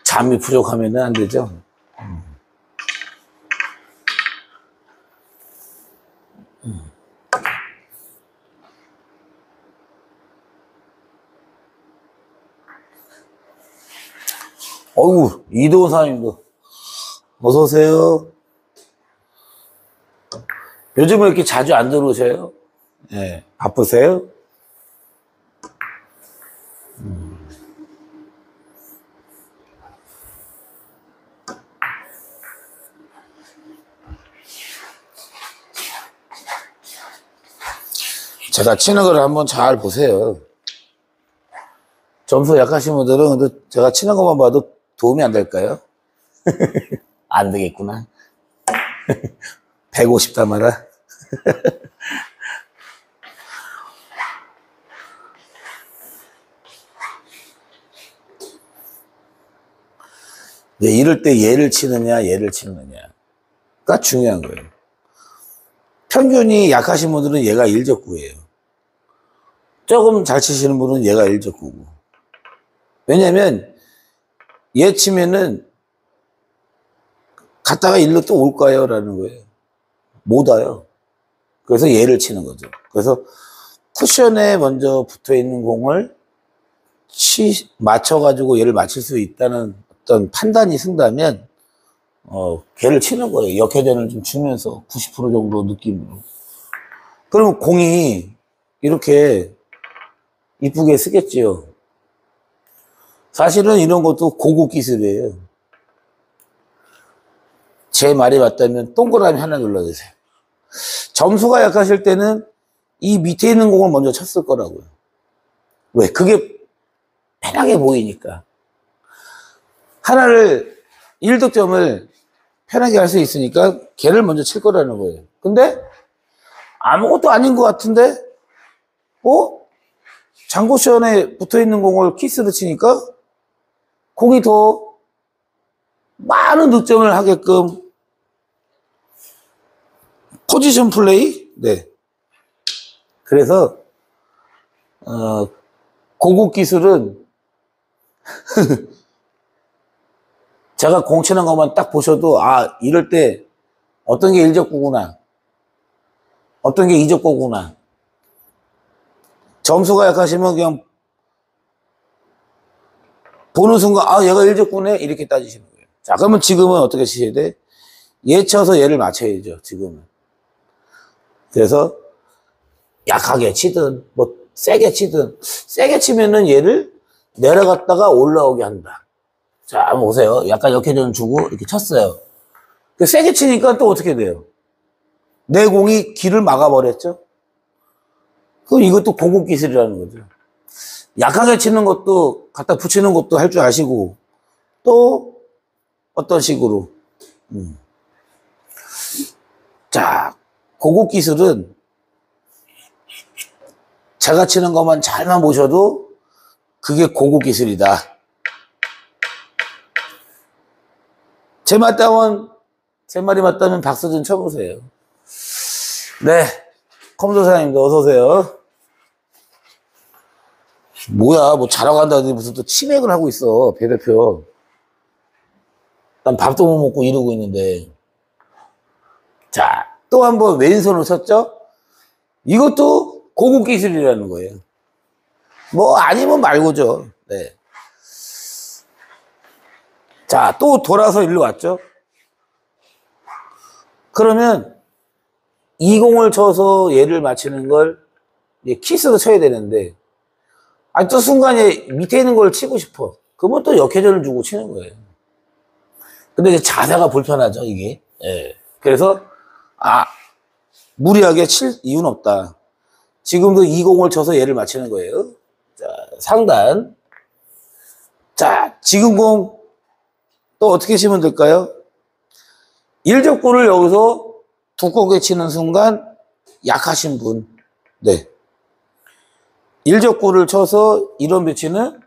잠이 부족하면 안 되죠. 어이구, 이도훈 사장님도 어서 오세요. 요즘은 이렇게 자주 안 들어오셔요? 네, 바쁘세요? 제가 치는 걸 한번 잘 보세요. 점수 약하신 분들은 근데 제가 치는 것만 봐도 도움이 안 될까요? 안 되겠구나. 150 담아라. 이럴 때 얘를 치느냐, 얘를 치느냐가 중요한 거예요. 평균이 약하신 분들은 얘가 1적구예요. 조금 잘 치시는 분은 얘가 1적구고. 왜냐면 얘 치면은 갔다가 일로 또 올까요? 라는 거예요. 못 와요. 그래서 얘를 치는 거죠. 그래서 쿠션에 먼저 붙어 있는 공을 맞춰가지고 얘를 맞출 수 있다는 어떤 판단이 쓴다면, 걔를 치는 거예요. 역회전을 좀 주면서 90% 정도 느낌으로. 그러면 공이 이렇게 이쁘게 쓰겠지요. 사실은 이런 것도 고급 기술이에요. 제 말이 맞다면 동그라미 하나 눌러주세요. 점수가 약하실 때는 이 밑에 있는 공을 먼저 쳤을 거라고요. 왜? 그게 편하게 보이니까. 하나를 1득점을 편하게 할 수 있으니까 걔를 먼저 칠 거라는 거예요. 근데 아무것도 아닌 것 같은데 장쿠션에 붙어있는 공을 키스로 치니까 공이 더 많은 득점을 하게끔 포지션 플레이? 네. 그래서 고급 기술은 제가 공 치는 것만 딱 보셔도 이럴 때 어떤 게 1적구구나, 어떤 게 2적구구나. 점수가 약하시면 그냥 보는 순간 얘가 1적구네 이렇게 따지시는 거예요. 자, 그러면 지금은 어떻게 치셔야 돼? 얘 쳐서 얘를 맞춰야죠. 지금은. 그래서 약하게 치든 세게 치든, 세게 치면은 얘를 내려갔다가 올라오게 한다. 자, 한번 보세요. 약간 역회전 주고 이렇게 쳤어요. 세게 치니까 또 어떻게 돼요? 내 공이 길을 막아버렸죠? 그럼 이것도 고급 기술이라는 거죠. 약하게 치는 것도 갖다 붙이는 것도 할 줄 아시고 또 어떤 식으로 자, 고급 기술은 제가 치는 것만 잘만 보셔도 그게 고급 기술이다. 제 말이 맞다면 박수 좀 쳐보세요. 네, 컴퓨터 사장님도 어서 오세요. 뭐야, 자러 간다더니 무슨 또 치맥을 하고 있어, 배 대표. 난 밥도 못 먹고 이러고 있는데. 자, 또 한 번 왼손을 쳤죠? 이것도 고급 기술이라는 거예요. 아니면 말고죠. 네. 자, 또 돌아서 일로 왔죠? 그러면 이 공을 쳐서 얘를 맞히는 걸 키스로 쳐야 되는데, 또 순간에 밑에 있는 걸 치고 싶어. 그러면 또 역회전을 주고 치는 거예요. 근데 이제 자세가 불편하죠, 이게. 예. 그래서, 무리하게 칠 이유는 없다. 지금도 이 공을 쳐서 얘를 맞히는 거예요. 자, 상단. 자, 지금 공 또 어떻게 치면 될까요? 1적구를 여기서 두껍게 치는 순간 약하신 분. 네. 1적구를 쳐서 이런 배치는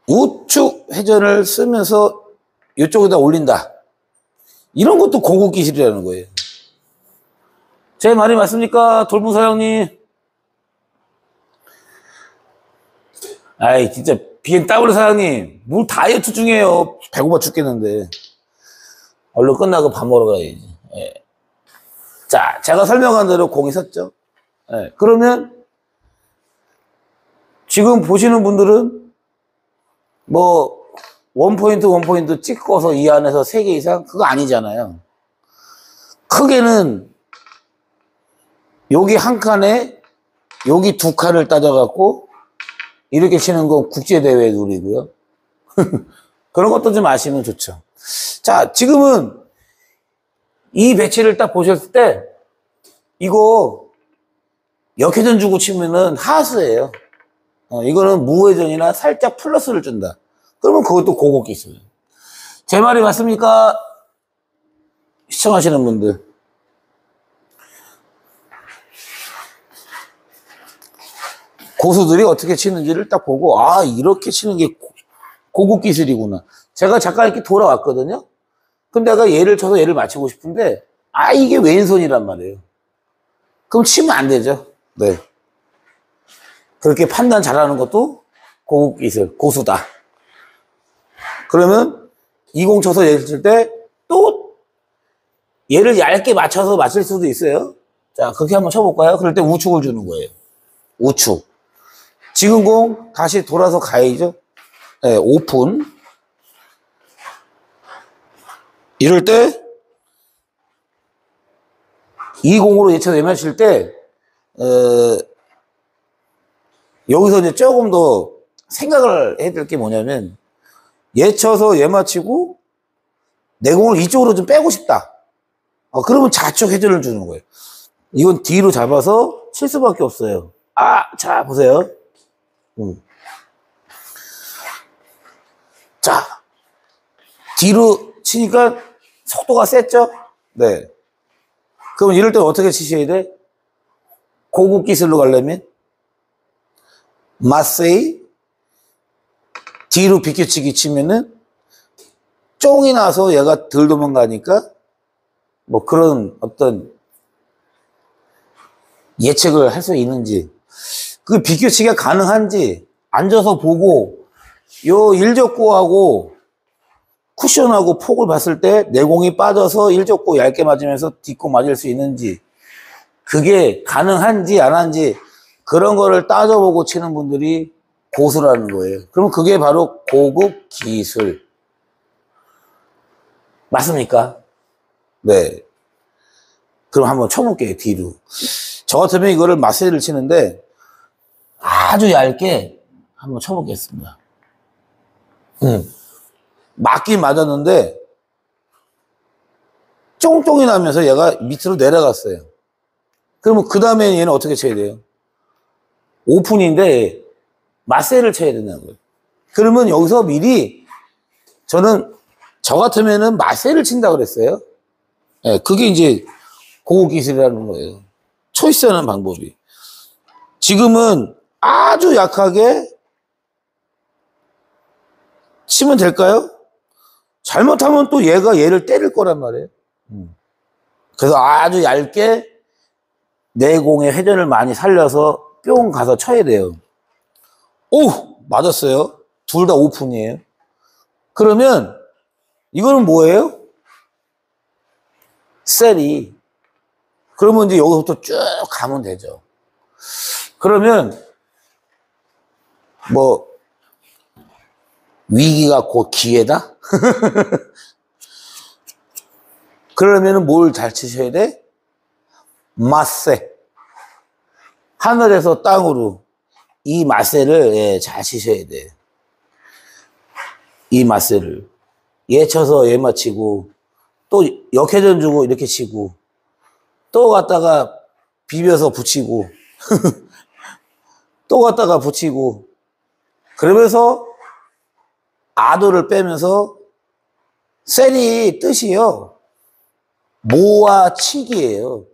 우측 회전을 쓰면서 이쪽에다 올린다. 이런 것도 고급 기술이라는 거예요. 제 말이 맞습니까? 돌풍 사장님. 진짜 BMW 사장님, 뭘 다이어트 중이에요. 배고파 죽겠는데. 얼른 끝나고 밥 먹으러 가야지. 예. 자, 제가 설명한 대로 공이 섰죠. 예. 그러면 지금 보시는 분들은 뭐 원포인트 찍어서 이 안에서 3개 이상 그거 아니잖아요. 크게는 여기 한 칸에 여기 2칸을 따져갖고 이렇게 치는 건 국제대회 룰이고요. 그런 것도 좀 아시면 좋죠. 자, 지금은 이 배치를 딱 보셨을 때 이거 역회전 주고 치면은 하수예요. 이거는 무회전이나 살짝 플러스를 준다. 그러면 그것도 고급 기술. 제 말이 맞습니까? 시청하시는 분들. 고수들이 어떻게 치는지를 딱 보고, 아, 이렇게 치는 게 고급 기술이구나. 제가 잠깐 이렇게 돌아왔거든요. 그럼 내가 얘를 쳐서 얘를 맞추고 싶은데, 아, 이게 왼손이란 말이에요. 그럼 치면 안 되죠. 네. 그렇게 판단 잘하는 것도 고급 기술, 고수다. 그러면 20 쳐서 얘를 칠 때 또 얘를 얇게 맞춰서 맞출 수도 있어요. 자, 그렇게 한번 쳐볼까요? 그럴 때 우측을 주는 거예요. 우측. 지금 공 다시 돌아서 가야죠. 네, 오픈. 이럴 때 이 공으로 예쳐서 얘만 칠 때 여기서 이제 조금 더 생각을 해야 될 게 뭐냐면 얘 쳐서 얘 맞히고 내 공을 이쪽으로 좀 빼고 싶다. 그러면 좌측 회전을 주는 거예요. 이건 뒤로 잡아서 칠 수밖에 없어요. 아, 자, 보세요. 자, 뒤로 치니까 속도가 셌죠? 네. 그럼 이럴 때 어떻게 치셔야 돼? 고급 기술로 가려면 마세이 뒤로 비켜치기 치면은 쫑이 나서 얘가 덜 도망가니까 뭐 그런 어떤 예측을 할 수 있는지 그 비켜치기가 가능한지 앉아서 보고 요 일적구하고 쿠션하고 폭을 봤을 때 내공이 빠져서 일적구 얇게 맞으면서 뒷구 맞을 수 있는지 그게 가능한지 안 한지 그런 거를 따져보고 치는 분들이 고수라는 거예요. 그럼 그게 바로 고급 기술. 맞습니까? 네. 그럼 한번 쳐볼게요, 뒤로. 저 같으면 이거를 마세를 치는데 아주 얇게 한번 쳐보겠습니다. 맞긴 맞았는데 쫑쫑이 나면서 얘가 밑으로 내려갔어요. 그러면 그 다음에 얘는 어떻게 쳐야 돼요? 오픈인데 마세를 쳐야 된다는 거예요. 그러면 여기서 미리 저는 저 같으면은 마세를 친다 그랬어요. 네, 그게 이제 고급 기술이라는 거예요. 초이스하는 방법이. 지금은 아주 약하게 치면 될까요? 잘못하면 또 얘가 얘를 때릴 거란 말이에요. 그래서 아주 얇게 내공의 회전을 많이 살려서 뿅 가서 쳐야 돼요. 오! 맞았어요. 둘 다 오픈이에요. 그러면 이거는 뭐예요? 셀이. 그러면 이제 여기서부터 쭉 가면 되죠. 그러면 뭐 위기가 곧 기회다? 그러면은 뭘 잘 치셔야 돼? 마세. 하늘에서 땅으로 이 마세를 잘 치셔야 돼. 이 마세를. 얘 쳐서 얘 맞히고 또 역회전 주고 이렇게 치고 또 갔다가 비벼서 붙이고 또 갔다가 붙이고 그러면서 아도를 빼면서 셀이 뜻이요. 모아 치기예요.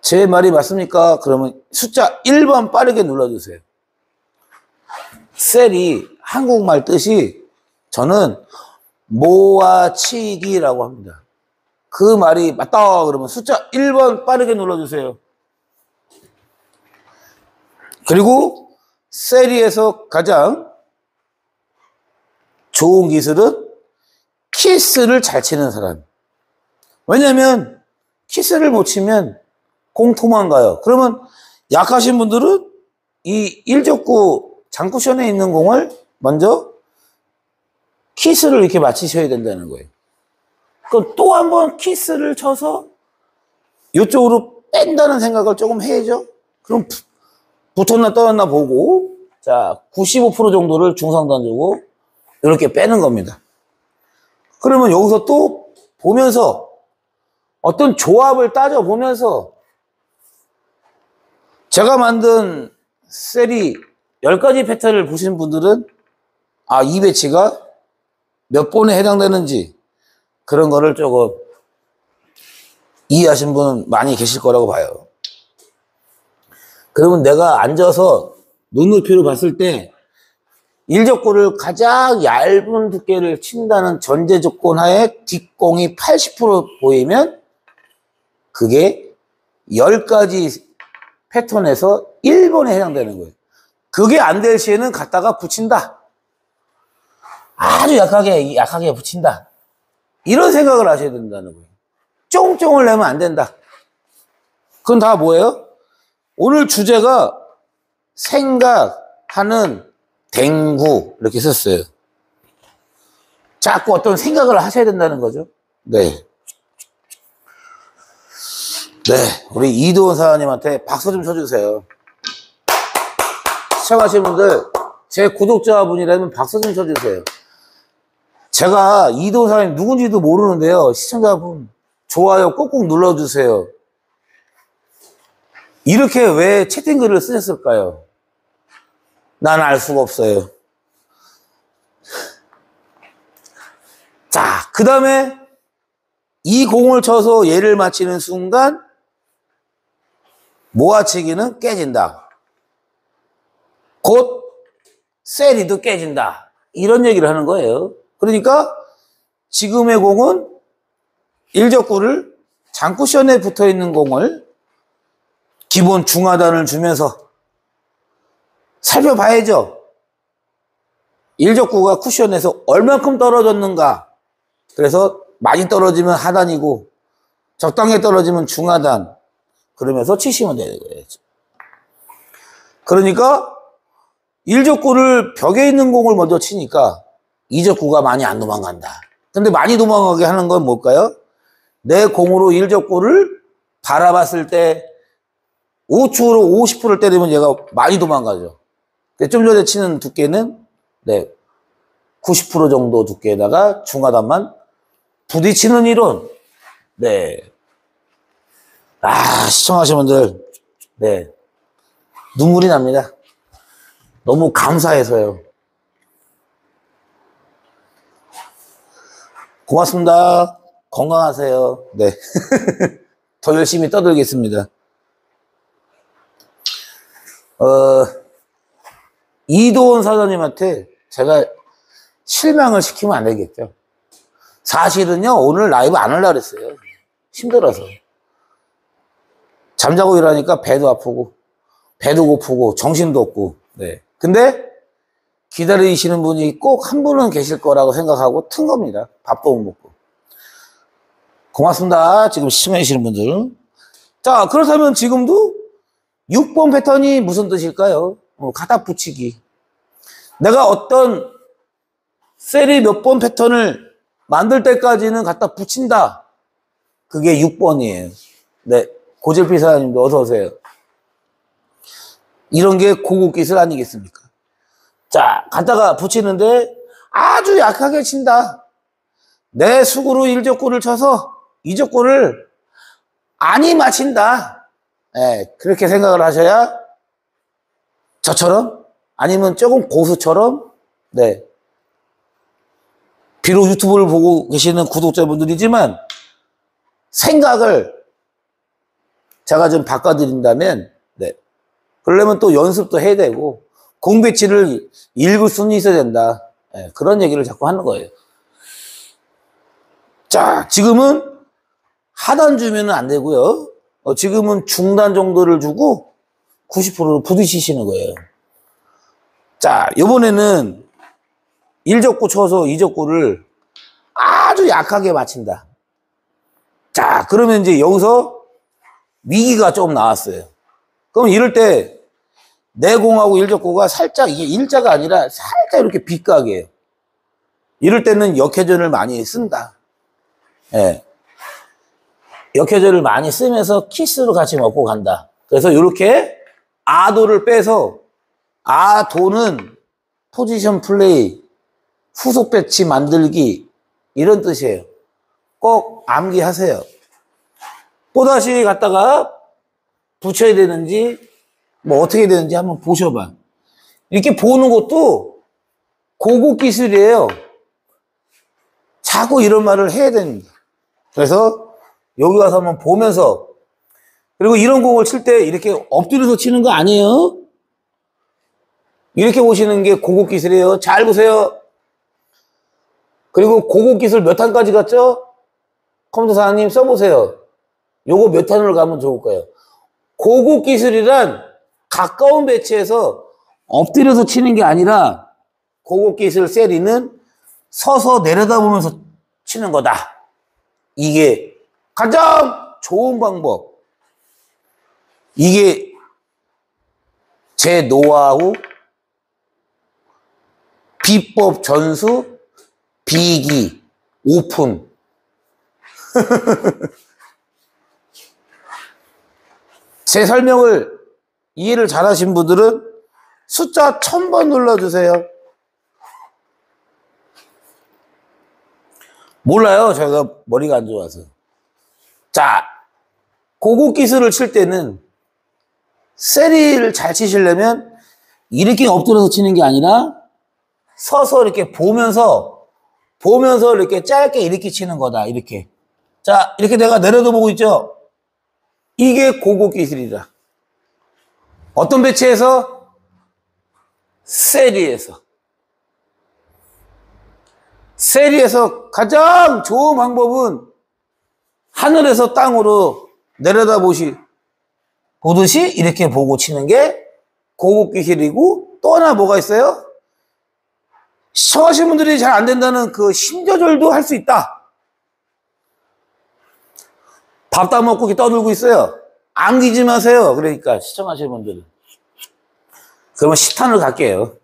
제 말이 맞습니까? 그러면 숫자 1번 빠르게 눌러주세요. 셀이 한국말 뜻이 저는 모아치기라고 합니다. 그 말이 맞다 그러면 숫자 1번 빠르게 눌러주세요. 그리고 세리에서 가장 좋은 기술은 키스를 잘 치는 사람. 왜냐면 키스를 못 치면 공 도망가요. 그러면 약하신 분들은 이 1족구 장쿠션에 있는 공을 먼저 키스를 이렇게 맞히셔야 된다는 거예요. 그럼 또 한 번 키스를 쳐서 이쪽으로 뺀다는 생각을 조금 해야죠. 그럼 붙었나 떨어졌나 보고, 자, 95% 정도를 중상 던지고 이렇게 빼는 겁니다. 그러면 여기서 또 보면서 어떤 조합을 따져보면서 제가 만든 세리 10가지 패턴을 보신 분들은 이 배치가 몇 번에 해당되는지 그런 거를 조금 이해하신 분은 많이 계실 거라고 봐요. 그러면 내가 앉아서 눈높이로 봤을 때 1족구를 가장 얇은 두께를 친다는 전제 조건 하에 뒷공이 80% 보이면 그게 10가지 패턴에서 1번에 해당되는 거예요. 그게 안 될 시에는 갖다가 붙인다. 아주 약하게 붙인다. 이런 생각을 하셔야 된다는 거예요. 쫑쫑을 내면 안 된다. 그건 다 뭐예요? 오늘 주제가 생각하는 댕구 이렇게 썼어요. 자꾸 어떤 생각을 하셔야 된다는 거죠. 네. 우리 이도원 사장님한테 박수 좀 쳐주세요. 시청하시는 분들, 제 구독자분이라면 박수 좀 쳐주세요. 제가 이도원 사장님 누군지도 모르는데요. 시청자분, 좋아요 꼭꼭 눌러주세요. 이렇게 왜 채팅글을 쓰셨을까요? 난 알 수가 없어요. 자, 그 다음에 이 공을 쳐서 얘를 맞히는 순간 모아치기는 깨진다. 곧 세리도 깨진다. 이런 얘기를 하는 거예요. 그러니까 지금의 공은 1족구를 장쿠션에 붙어있는 공을 기본 중하단을 주면서 살펴봐야죠. 1족구가 쿠션에서 얼만큼 떨어졌는가. 그래서 많이 떨어지면 하단이고 적당히 떨어지면 중하단. 그러면서 치시면 되는 거예요. 그러니까 1족구를 벽에 있는 공을 먼저 치니까 2족구가 많이 안 도망간다. 근데 많이 도망가게 하는 건 뭘까요? 내 공으로 1족구를 바라봤을 때 우측으로 50%를 때리면 얘가 많이 도망가죠. 좀 전에 치는 두께는 90% 정도 두께에다가 중하단만 부딪히는 이론. 시청하시는 분들, 눈물이 납니다. 너무 감사해서요. 고맙습니다. 건강하세요. 더 열심히 떠들겠습니다. 이도원 사장님한테 제가 실망을 시키면 안 되겠죠. 사실은요, 오늘 라이브 안 하려고 그랬어요. 힘들어서. 잠자고 일하니까 배도 아프고, 배도 고프고, 정신도 없고, 근데 기다리시는 분이 꼭 한 분은 계실 거라고 생각하고 튼 겁니다. 밥도 못 먹고. 고맙습니다. 지금 시청해주시는 분들. 자, 그렇다면 지금도 6번 패턴이 무슨 뜻일까요? 갖다 붙이기. 내가 어떤 세리 몇 번 패턴을 만들 때까지는 갖다 붙인다. 그게 6번이에요. 고질피 사장님도 어서오세요. 이런 게 고급 기술 아니겠습니까? 자, 갖다가 붙이는데 아주 약하게 친다. 내 수구로 1족구를 쳐서 2족구를 안이 맞힌다. 그렇게 생각을 하셔야 저처럼 아니면 조금 고수처럼 비록 유튜브를 보고 계시는 구독자분들이지만 생각을 제가 좀 바꿔드린다면 그러려면 또 연습도 해야 되고 공배치를 읽을 수는 있어야 된다. 그런 얘기를 자꾸 하는 거예요. 자, 지금은 하단 주면 안 되고요. 지금은 중단 정도를 주고 90%로 부딪히시는 거예요. 자, 요번에는 1족구 쳐서 2족구를 아주 약하게 맞힌다. 자, 그러면 이제 여기서 위기가 좀 나왔어요. 그럼 이럴 때 내공하고 1족구가 살짝, 이게 일자가 아니라 살짝 이렇게 빗각이에요. 이럴 때는 역회전을 많이 쓴다. 예. 역회전을 많이 쓰면서 키스로 같이 먹고 간다. 그래서 이렇게 아도를 빼서, 아도는 포지션 플레이, 후속 배치 만들기, 이런 뜻이에요. 꼭 암기하세요. 또다시 갖다가 붙여야 되는지, 뭐 어떻게 되는지 한번 보셔봐. 이렇게 보는 것도 고급 기술이에요. 자꾸 이런 말을 해야 됩니다. 그래서 여기 와서 한번 보면서, 그리고 이런 공을 칠 때 이렇게 엎드려서 치는 거 아니에요. 이렇게 보시는 게 고급 기술이에요. 잘 보세요. 그리고 고급 기술 몇 탄까지 갔죠? 컴퓨터 사장님 써보세요. 요거 몇 탄으로 가면 좋을 거예요. 고급 기술이란 가까운 배치에서 엎드려서 치는 게 아니라, 고급 기술 세리는 서서 내려다보면서 치는 거다. 이게 가장 좋은 방법. 이게 제 노하우, 비법 전수, 비기, 오픈. 제 설명을 이해를 잘하신 분들은 숫자 1000번 눌러주세요. 몰라요. 제가 머리가 안 좋아서. 자, 고급 기술을 칠 때는 세리를 잘 치시려면 이렇게 엎드려서 치는 게 아니라 서서 이렇게 보면서 이렇게 짧게 이렇게 치는 거다. 이렇게. 자, 이렇게 내가 내려다 보고 있죠? 이게 고급 기술이다. 어떤 배치에서? 세리에서. 세리에서 가장 좋은 방법은 하늘에서 땅으로 내려다 보듯이 이렇게 보고 치는 게 고급 기술이고, 또 하나 뭐가 있어요? 시청하시는 분들이 잘 안 된다는 그 힘 조절도 할 수 있다. 밥 다 먹고 이렇게 떠들고 있어요. 안기지 마세요. 그러니까 시청하시는 분들은. 그러면 식탄을 갈게요.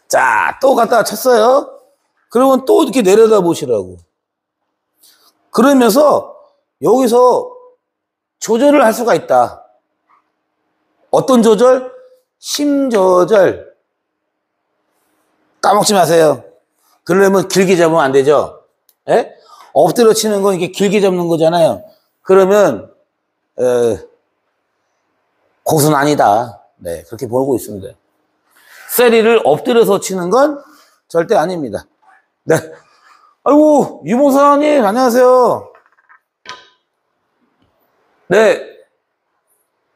자, 또 갖다가 쳤어요. 그러면 또 이렇게 내려다 보시라고. 그러면서 여기서 조절을 할 수가 있다. 어떤 조절? 힘 조절. 까먹지 마세요. 그러려면 길게 잡으면 안 되죠. 예? 엎드려 치는 건 이렇게 길게 잡는 거잖아요. 그러면 고수는 아니다. 네, 그렇게 보고 있습니다. 세리를 엎드려서 치는 건 절대 아닙니다. 네. 아이고, 유봉사님, 안녕하세요. 네.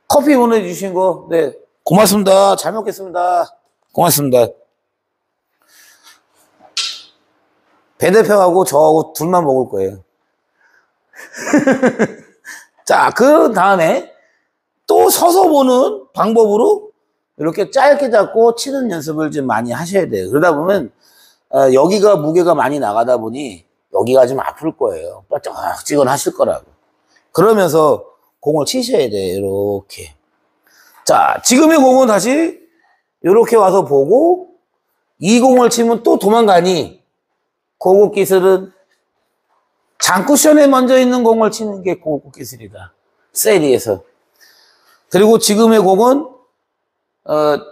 커피 보내주신 거, 네. 고맙습니다. 잘 먹겠습니다. 고맙습니다. 배 대표하고 저하고 둘만 먹을 거예요. 자, 그 다음에 또 서서 보는 방법으로 이렇게 짧게 잡고 치는 연습을 좀 많이 하셔야 돼요. 그러다 보면 여기가 무게가 많이 나가다 보니 여기가 좀 아플 거예요. 뻐쩍지근하실 거라고. 그러면서 공을 치셔야 돼요. 이렇게. 자, 지금의 공은 다시 이렇게 와서 보고, 이 공을 치면 또 도망가니, 고급 기술은 장쿠션에 먼저 있는 공을 치는 게 고급 기술이다. 세리에서. 그리고 지금의 공은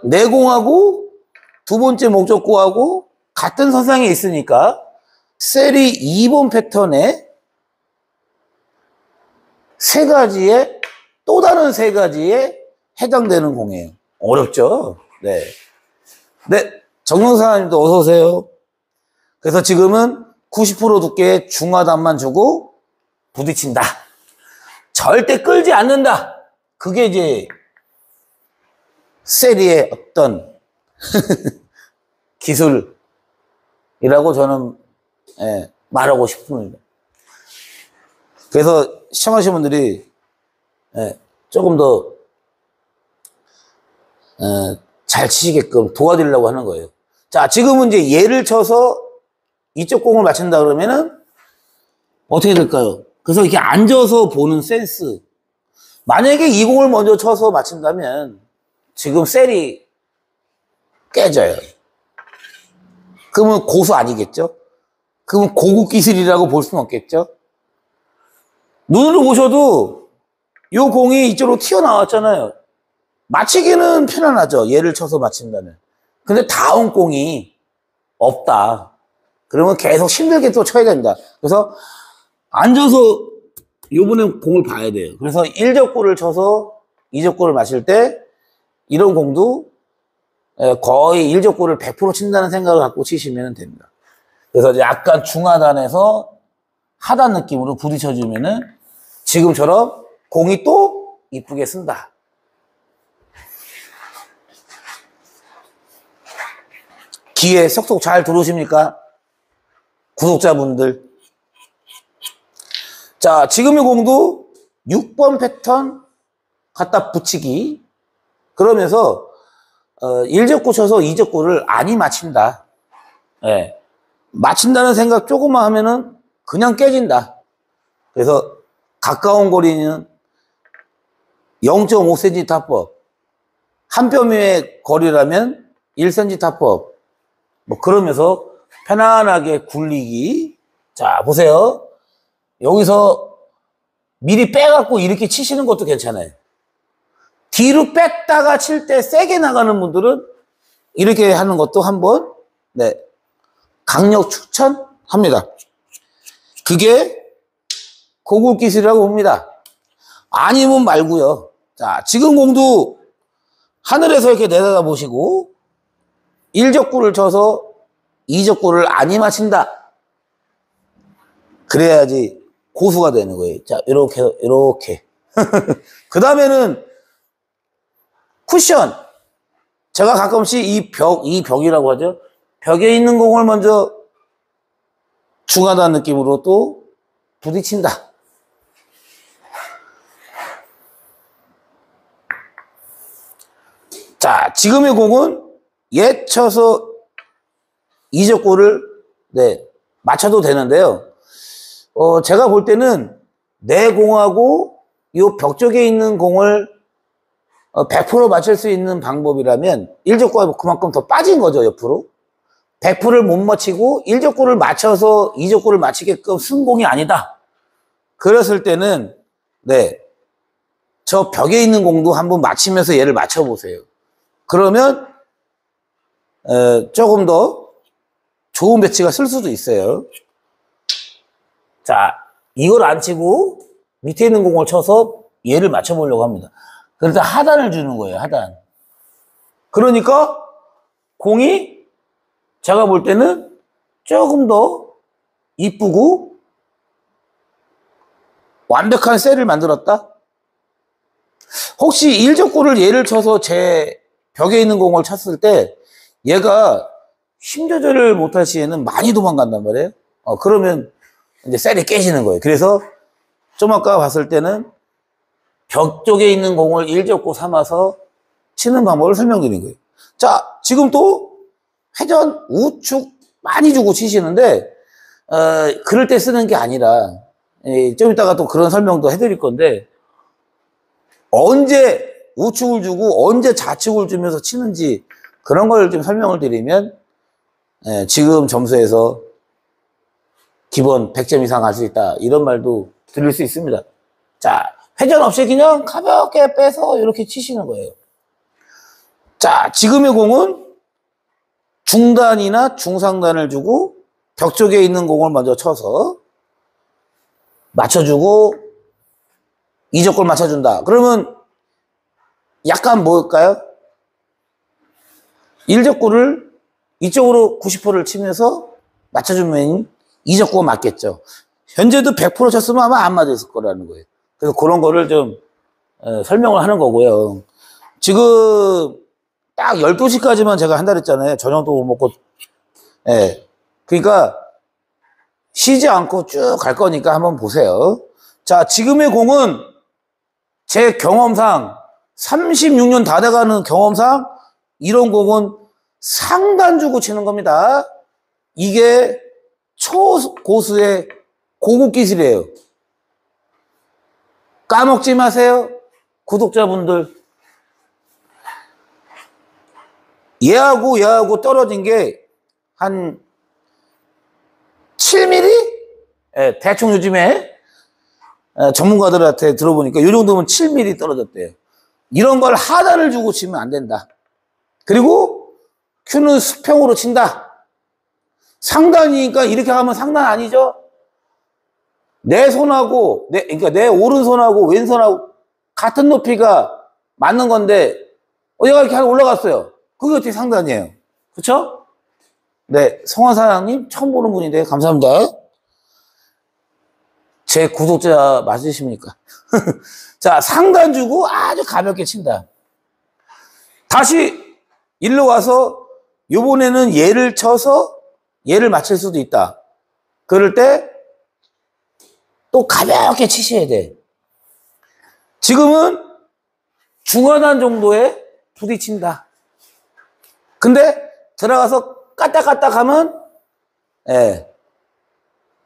내 공하고 두 번째 목적구하고 같은 선상에 있으니까 세리 2번 패턴에 세 가지의, 또 다른 세 가지에 해당되는 공이에요. 어렵죠? 네. 네. 정영사님도 어서오세요. 그래서 지금은 90% 두께의 중하단만 주고 부딪힌다. 절대 끌지 않는다. 그게 이제 세리의 어떤 기술이라고 저는 말하고 싶습니다. 그래서 시청하시는 분들이 조금 더 잘 치시게끔 도와드리려고 하는 거예요. 자, 지금은 이제 얘를 쳐서 이쪽 공을 맞춘다 그러면은 어떻게 될까요? 그래서 이렇게 앉아서 보는 센스. 만약에 이 공을 먼저 쳐서 맞춘다면 지금 셀이 깨져요. 그러면 고수 아니겠죠? 그러면 고급 기술이라고 볼 수는 없겠죠? 눈으로 보셔도 이 공이 이쪽으로 튀어나왔잖아요. 맞히기는 편안하죠. 얘를 쳐서 맞힌다면. 근데 다음 공이 없다. 그러면 계속 힘들게 또 쳐야 된다. 그래서 앉아서 요번에 공을 봐야 돼요. 그래서 1적구를 쳐서 2적구를 맞힐 때 이런 공도 거의 1적구를 100% 친다는 생각을 갖고 치시면 됩니다. 그래서 약간 중하단에서 하단 느낌으로 부딪혀주면은 지금처럼 공이 또 이쁘게 쓴다. 귀에 쏙쏙 잘 들어오십니까? 구독자분들. 자, 지금의 공도 6번 패턴 갖다 붙이기. 그러면서 1적구 쳐서 2적구를 안이 맞춘다. 예. 맞춘다는 생각 조금만 하면은 그냥 깨진다. 그래서 가까운 거리는 0.5cm 타법, 한 뼘의 거리라면 1cm 타법. 뭐 그러면서 편안하게 굴리기. 자, 보세요. 여기서 미리 빼갖고 이렇게 치시는 것도 괜찮아요. 뒤로 뺐다가 칠 때 세게 나가는 분들은 이렇게 하는 것도 한번 강력 추천합니다. 그게 고급 기술이라고 봅니다. 아니면 말고요. 자, 지금 공도 하늘에서 이렇게 내려다 보시고 1적구를 쳐서 2적구를 안이 맞힌다. 그래야지 고수가 되는 거예요. 자, 이렇게. 그 다음에는 쿠션. 제가 가끔씩 이 벽이라고 하죠. 벽에 있는 공을 먼저 중하단 느낌으로 또 부딪힌다. 자, 지금의 공은 얘 쳐서 2적구를 맞춰도 되는데요. 제가 볼 때는 내 공하고 이 벽 쪽에 있는 공을 100% 맞출 수 있는 방법이라면 1적구가 그만큼 더 빠진 거죠, 옆으로. 100%를 못 맞히고 1적구를 맞춰서 2적구를 맞히게끔 쓴 공이 아니다. 그랬을 때는 저 벽에 있는 공도 한번 맞히면서 얘를 맞춰보세요. 그러면 조금 더 좋은 배치가 쓸 수도 있어요. 자, 이걸 안 치고 밑에 있는 공을 쳐서 얘를 맞춰보려고 합니다. 그래서 하단을 주는 거예요, 하단. 그러니까 공이 제가 볼 때는 조금 더 이쁘고 완벽한 셀을 만들었다? 혹시 1적구를 얘를 쳐서 제 벽에 있는 공을 쳤을 때 얘가 힘 조절을 못할 시에는 많이 도망간단 말이에요. 그러면 이제 셀이 깨지는 거예요. 그래서 좀 아까 봤을 때는 벽 쪽에 있는 공을 1적구 삼아서 치는 방법을 설명드린 거예요. 자, 지금 또 회전 우측 많이 주고 치시는데 그럴 때 쓰는 게 아니라 좀 이따가 또 그런 설명도 해드릴 건데 언제 우측을 주고 언제 좌측을 주면서 치는지 그런 걸 좀 설명을 드리면 지금 점수에서 기본 100점 이상 할 수 있다 이런 말도 드릴 수 있습니다. 자, 회전 없이 그냥 가볍게 빼서 이렇게 치시는 거예요. 자, 지금의 공은 중단이나 중상단을 주고 벽 쪽에 있는 공을 먼저 쳐서 맞춰주고 2적구를 맞춰준다. 그러면 약간 뭘까요? 1적구를 이쪽으로 90%를 치면서 맞춰주면 2적구가 맞겠죠. 현재도 100% 쳤으면 아마 안 맞았을 거라는 거예요. 그래서 그런 거를 좀 설명을 하는 거고요. 지금 딱 12시까지만 제가 한다 그랬잖아요. 저녁도 못 먹고. 그러니까 쉬지 않고 쭉 갈 거니까 한번 보세요. 자, 지금의 공은 제 경험상 36년 다 돼가는 경험상 이런 공은 상단 주고 치는 겁니다. 이게 초고수의 고급 기술이에요. 까먹지 마세요. 구독자분들. 얘하고 떨어진 게 한 7mm? 예, 대충 요즘에 전문가들한테 들어보니까 이 정도면 7mm 떨어졌대요. 이런 걸 하단을 주고 치면 안 된다. 그리고 큐는 수평으로 친다. 상단이니까 이렇게 하면 상단 아니죠? 내 손하고, 그러니까 내 오른손하고 왼손하고 같은 높이가 맞는 건데, 얘가 이렇게 올라갔어요. 그게 어떻게 상단이에요? 그쵸? 네, 성환 사장님 처음 보는 분인데 감사합니다. 제 구독자 맞으십니까? 자, 상단 주고 아주 가볍게 친다. 다시 일로 와서 요번에는 얘를 쳐서 얘를 맞출 수도 있다. 그럴 때 또 가볍게 치셔야 돼. 지금은 중하단 정도에 부딪힌다. 근데 들어가서 까딱까딱 하면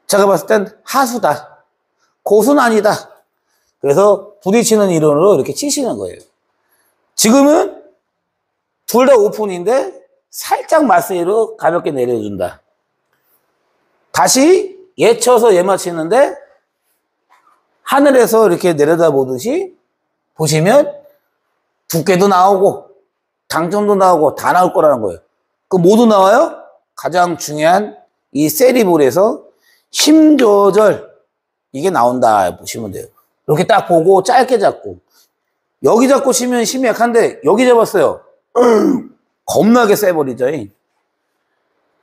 제가 봤을 땐 하수다. 고수는 아니다. 그래서 부딪히는 이론으로 이렇게 치시는 거예요. 지금은 둘 다 오픈인데 살짝 맞세이로 가볍게 내려준다. 다시 얘 쳐서 얘 맞히는데 하늘에서 이렇게 내려다보듯이 보시면 두께도 나오고 당점도 나오고 다 나올 거라는 거예요. 그 모두 나와요? 가장 중요한 이 세리볼에서 힘 조절 이게 나온다 보시면 돼요. 이렇게 딱 보고 짧게 잡고 여기 잡고 치면 힘이 약한데 여기 잡았어요. 겁나게 세버리죠.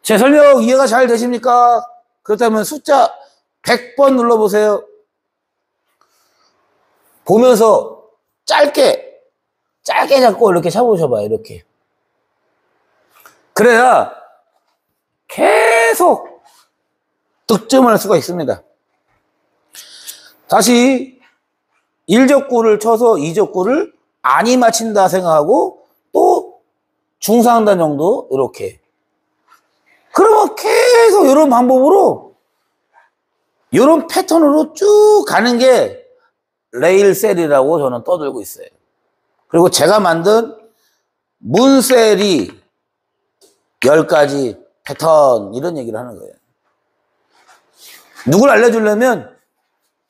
제 설명 이해가 잘 되십니까? 그렇다면 숫자 100번 눌러보세요. 보면서 짧게 잡고 이렇게 잡으셔봐요. 이렇게. 그래야 계속 득점을 할 수가 있습니다. 다시 1적구를 쳐서 2적구를 안이 맞힌다 생각하고 또 중상단 정도 이렇게. 그러면 계속 이런 방법으로 이런 패턴으로 쭉 가는 게 레일셀이라고 저는 떠들고 있어요. 그리고 제가 만든 문셀이 10가지 패턴 이런 얘기를 하는 거예요. 누굴 알려주려면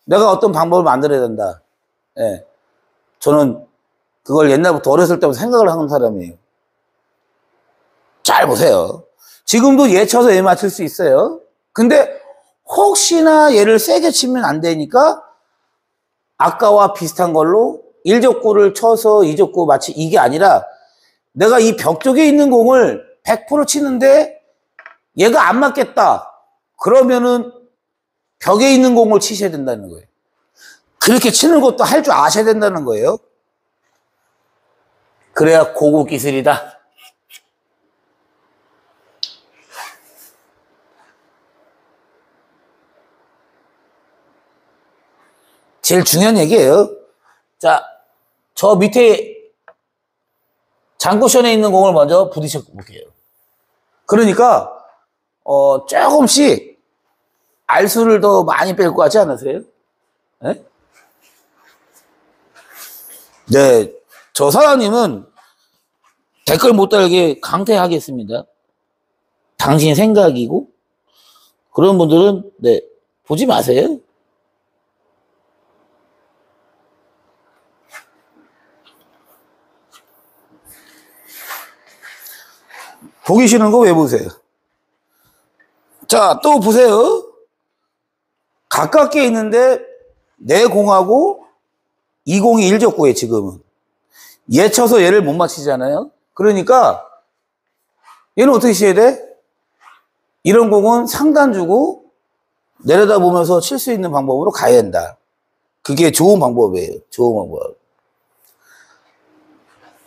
내가 어떤 방법을 만들어야 된다. 예. 저는 그걸 옛날부터 어렸을 때부터 생각을 하는 사람이에요. 잘 보세요. 지금도 얘 쳐서 얘 맞출 수 있어요. 근데 혹시나 얘를 세게 치면 안 되니까 아까와 비슷한 걸로 1적구를 쳐서 2적구 맞치 이게 아니라 내가 이 벽 쪽에 있는 공을 100% 치는데 얘가 안 맞겠다. 그러면은 벽에 있는 공을 치셔야 된다는 거예요. 그렇게 치는 것도 할 줄 아셔야 된다는 거예요. 그래야 고급 기술이다. 제일 중요한 얘기예요. 자, 저 밑에 장쿠션에 있는 공을 먼저 부딪혀 볼게요. 그러니까 조금씩 알수를 더 많이 뺄 것 같지 않으세요? 네? 네, 저 사장님은 댓글 못 달게 강퇴하겠습니다. 당신 생각이고 그런 분들은 네, 보지 마세요. 보기 싫은 거 왜 보세요? 자, 또 보세요. 가깝게 있는데 내 공하고 이 공이 1적구에 지금은. 얘 쳐서 얘를 못 맞히잖아요. 그러니까 얘는 어떻게 쳐야 돼? 이런 공은 상단 주고 내려다보면서 칠 수 있는 방법으로 가야 된다. 그게 좋은 방법이에요. 좋은 방법.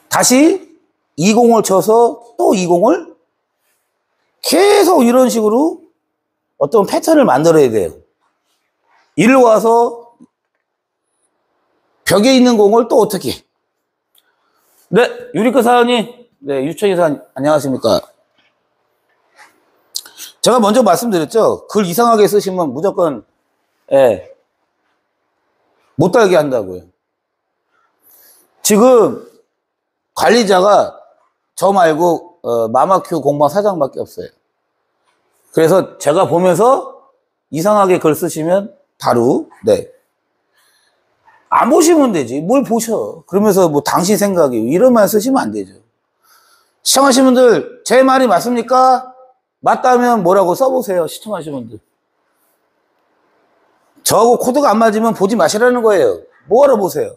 다시 이 공을 쳐서 또 이 공을 계속 이런 식으로 어떤 패턴을 만들어야 돼요. 일로 와서 벽에 있는 공을 또 어떻게 네, 유리카 사장님. 네, 유천희 사장님. 안녕하십니까. 제가 먼저 말씀드렸죠. 글 이상하게 쓰시면 무조건, 예, 못 달게 한다고요. 지금 관리자가 저 말고, 마마큐 공방 사장밖에 없어요. 그래서 제가 보면서 이상하게 글 쓰시면 바로, 네. 안 보시면 되지. 뭘 보셔. 그러면서 뭐 당신 생각이 이런 말 쓰시면 안 되죠. 시청하시는 분들, 제 말이 맞습니까? 맞다면 뭐라고 써보세요. 시청하시는 분들. 저하고 코드가 안 맞으면 보지 마시라는 거예요. 뭐하러 보세요?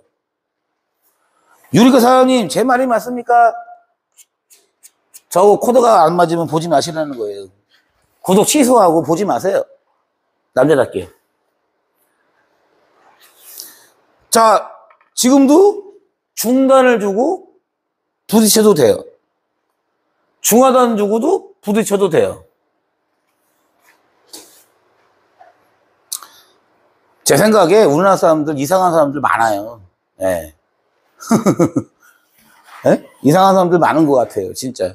유리카 사장님, 제 말이 맞습니까? 저하고 코드가 안 맞으면 보지 마시라는 거예요. 구독 취소하고 보지 마세요. 남자답게. 자, 지금도 중단을 주고 부딪혀도 돼요. 중하단 주고도 부딪혀도 돼요. 제 생각에 우리나라 사람들 이상한 사람들 많아요. 네. 네? 이상한 사람들 많은 것 같아요. 진짜.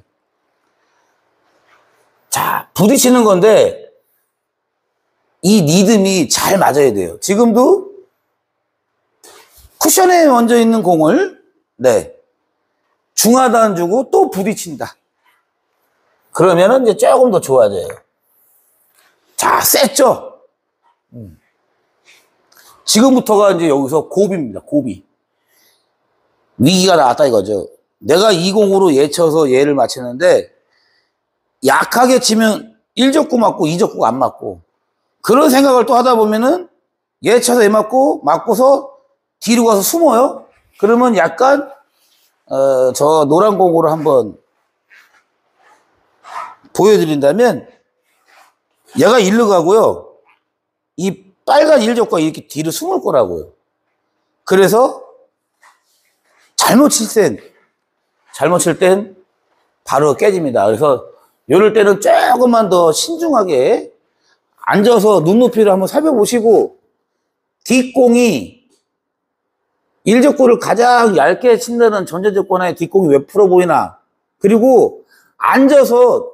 자, 부딪히는 건데 이 리듬이 잘 맞아야 돼요. 지금도 쿠션에 얹어 있는 공을 네 중하단 주고 또 부딪힌다. 그러면은 이제 조금 더 좋아져요. 자, 셌죠? 지금부터가 이제 여기서 고비입니다. 고비. 위기가 나왔다 이거죠. 내가 이 공으로 얘 쳐서 얘를 맞추는데 약하게 치면 1적구 맞고 2적구가 안 맞고 그런 생각을 또 하다 보면은 얘 쳐서 얘 맞고서 뒤로 가서 숨어요. 그러면 약간 저 노란 공으로 한번 보여드린다면 얘가 일로 가고요. 이 빨간 1적구가 이렇게 뒤로 숨을 거라고요. 그래서 잘못 칠 땐 바로 깨집니다. 그래서 이럴 때는 조금만 더 신중하게 앉아서 눈높이를 한번 살펴보시고 뒷공이 1적구를 가장 얇게 친다는 전제조건에 뒷공이 왜 풀어 보이나. 그리고 앉아서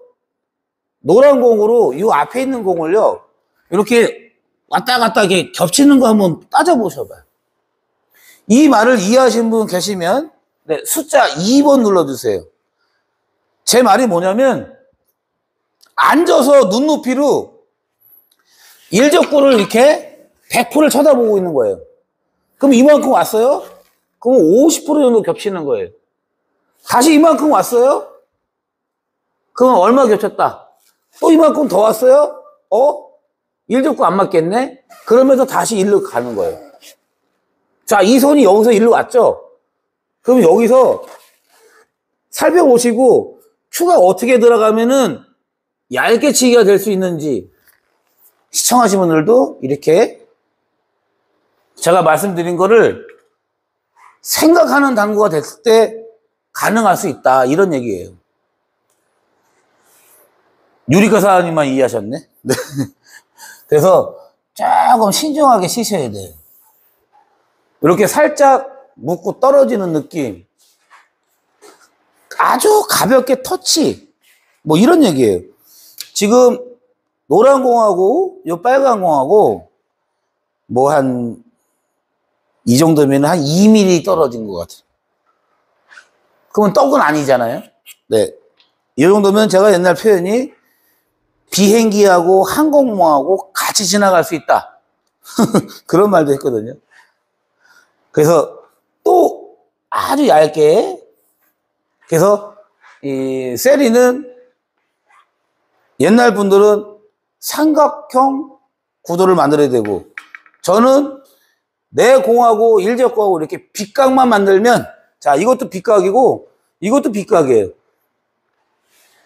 노란 공으로 이 앞에 있는 공을요 이렇게 왔다 갔다 이렇게 겹치는 거 한번 따져보셔봐요. 이 말을 이해하신 분 계시면 네, 숫자 2번 눌러주세요. 제 말이 뭐냐면 앉아서 눈높이로 1적구를 이렇게 100%를 쳐다보고 있는 거예요. 그럼 이만큼 왔어요? 그럼 50% 정도 겹치는 거예요. 다시 이만큼 왔어요? 그럼 얼마 겹쳤다? 또 이만큼 더 왔어요? 1적구 안 맞겠네? 그러면서 다시 일로 가는 거예요. 자, 이 손이 여기서 일로 왔죠? 그럼 여기서 살펴보시고 추가 어떻게 들어가면은 얇게 치기가 될 수 있는지 시청하신 분들도 이렇게 제가 말씀드린 거를 생각하는 당구가 됐을 때 가능할 수 있다. 이런 얘기예요. 유리카 사장님만 이해하셨네? 네. 그래서 조금 신중하게 치셔야 돼요. 이렇게 살짝 묶고 떨어지는 느낌. 아주 가볍게 터치. 뭐 이런 얘기예요. 지금 노란 공하고 요 빨간 공하고 뭐 한 이 정도면 한 2mm 떨어진 것 같아요. 그러면 떡은 아니잖아요. 네. 이 정도면 제가 옛날 표현이 비행기하고 항공모하고 같이 지나갈 수 있다. 그런 말도 했거든요. 그래서 또 아주 얇게 그래서 이 세리는 옛날 분들은 삼각형 구도를 만들어야 되고 저는 내 공하고 1적구하고 이렇게 빗각만 만들면 자 이것도 빗각이고 이것도 빗각이에요.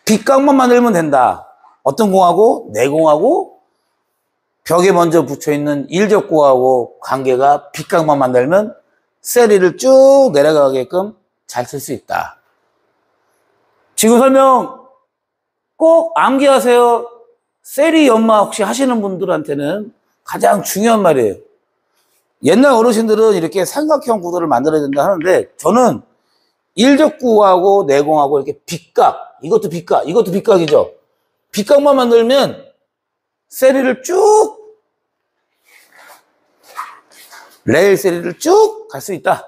빗각만 만들면 된다. 어떤 공하고 내 공하고 벽에 먼저 붙여있는 1적구하고 관계가 빗각만 만들면 세리를 쭉 내려가게끔 잘 쓸 수 있다. 지금 설명 꼭 암기하세요. 세리 연마 혹시 하시는 분들한테는 가장 중요한 말이에요. 옛날 어르신들은 이렇게 삼각형 구도를 만들어야 된다 하는데 저는 일적구하고 내공하고 이렇게 빗각, 이것도 빗각, 이것도 빗각이죠. 빗각만 만들면 세리를 쭉, 레일 세리를 쭉 갈 수 있다.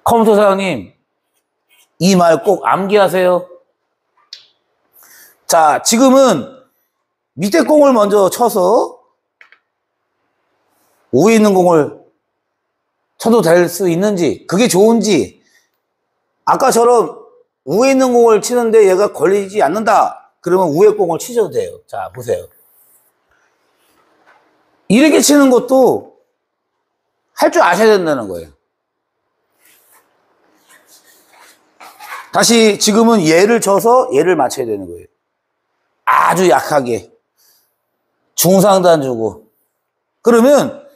컴퓨터 사장님, 이 말 꼭 암기하세요. 자, 지금은 밑에 공을 먼저 쳐서 위에 있는 공을 쳐도 될 수 있는지, 그게 좋은지, 아까처럼 위에 있는 공을 치는데 얘가 걸리지 않는다. 그러면 위에 공을 치셔도 돼요. 자, 보세요. 이렇게 치는 것도 할 줄 아셔야 된다는 거예요. 다시 지금은 얘를 쳐서 얘를 맞춰야 되는 거예요. 아주 약하게. 중상단 주고. 그러면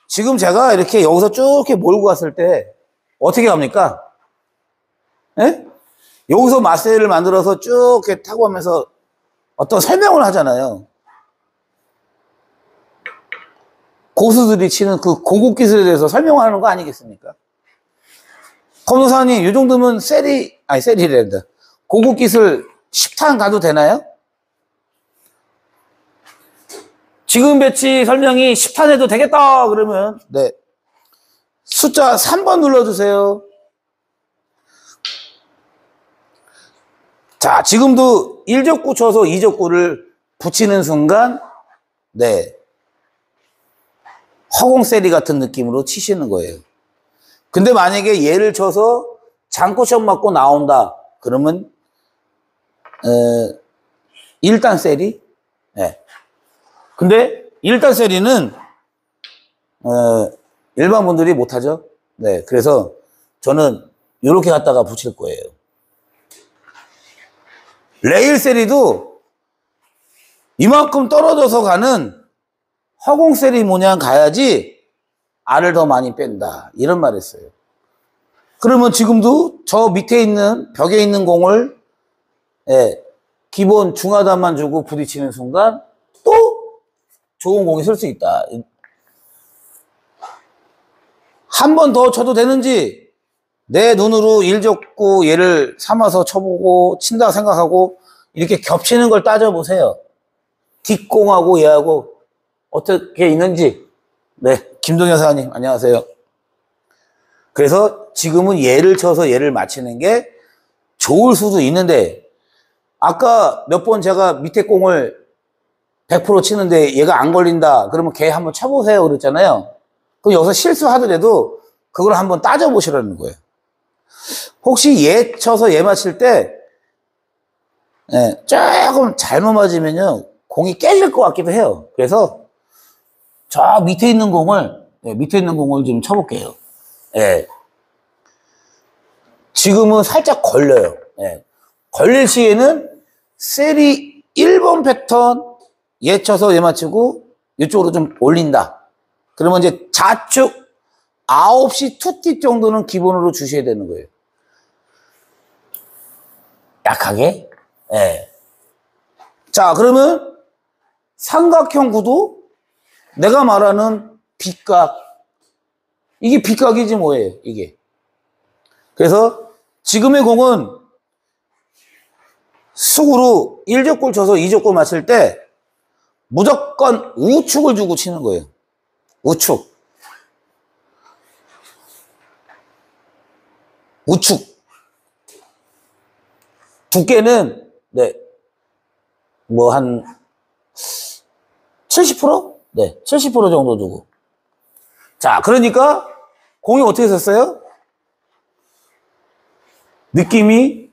지금 제가 이렇게 여기서 쭉 이렇게 몰고 갔을 때 어떻게 합니까? 예? 여기서 마세를 만들어서 쭉 이렇게 타고 가면서 어떤 설명을 하잖아요. 고수들이 치는 그 고급 기술에 대해서 설명하는 거 아니겠습니까? 검도사님, 이 정도면 세리랜다. 고급 기술 10탄 가도 되나요? 지금 배치 설명이 10탄 해도 되겠다 그러면 네, 숫자 3번 눌러주세요. 자, 지금도 1적구 쳐서 2적구를 붙이는 순간 네, 허공세리 같은 느낌으로 치시는 거예요. 근데 만약에 얘를 쳐서 장쿠션 맞고 나온다 그러면 1단 세리. 네. 근데 1단 세리는 일반 분들이 못하죠. 네, 그래서 저는 이렇게 갖다가 붙일 거예요. 레일 세리도 이만큼 떨어져서 가는 허공 세리 모양 가야지 알을 더 많이 뺀다 이런 말 했어요. 그러면 지금도 저 밑에 있는 벽에 있는 공을 기본 중하단만 주고 부딪히는 순간 또 좋은 공이 쓸 수 있다. 한 번 더 쳐도 되는지 내 눈으로 일적구 얘를 삼아서 쳐보고 친다 생각하고 이렇게 겹치는 걸 따져보세요. 뒷공하고 얘하고 어떻게 있는지. 네, 김동현 사장님 안녕하세요. 그래서 지금은 얘를 쳐서 얘를 맞히는 게 좋을 수도 있는데 아까 몇 번 제가 밑에 공을 100% 치는데 얘가 안 걸린다 그러면 걔 한번 쳐보세요 그랬잖아요. 그럼 여기서 실수하더라도 그걸 한번 따져보시라는 거예요. 혹시 얘 쳐서 얘 맞힐 때 조금 잘못 맞으면요 공이 깨질 것 같기도 해요. 그래서 저 밑에 있는 공을 좀 쳐볼게요. 지금은 살짝 걸려요. 걸릴 시에는 세리 1번 패턴 얘 쳐서 얘 맞추고 이쪽으로 좀 올린다. 그러면 이제 좌측 9시 투팁 정도는 기본으로 주셔야 되는 거예요. 약하게. 자, 그러면 삼각형 구도 내가 말하는 빗각 이게 빗각이지 뭐예요 이게. 그래서 지금의 공은 숙으로 1적골 쳐서 2적골 맞힐 때 무조건 우측을 주고 치는 거예요. 우측 두께는 뭐 한 70%? 네, 70% 정도 두고. 자, 그러니까 공이 어떻게 섰어요? 느낌이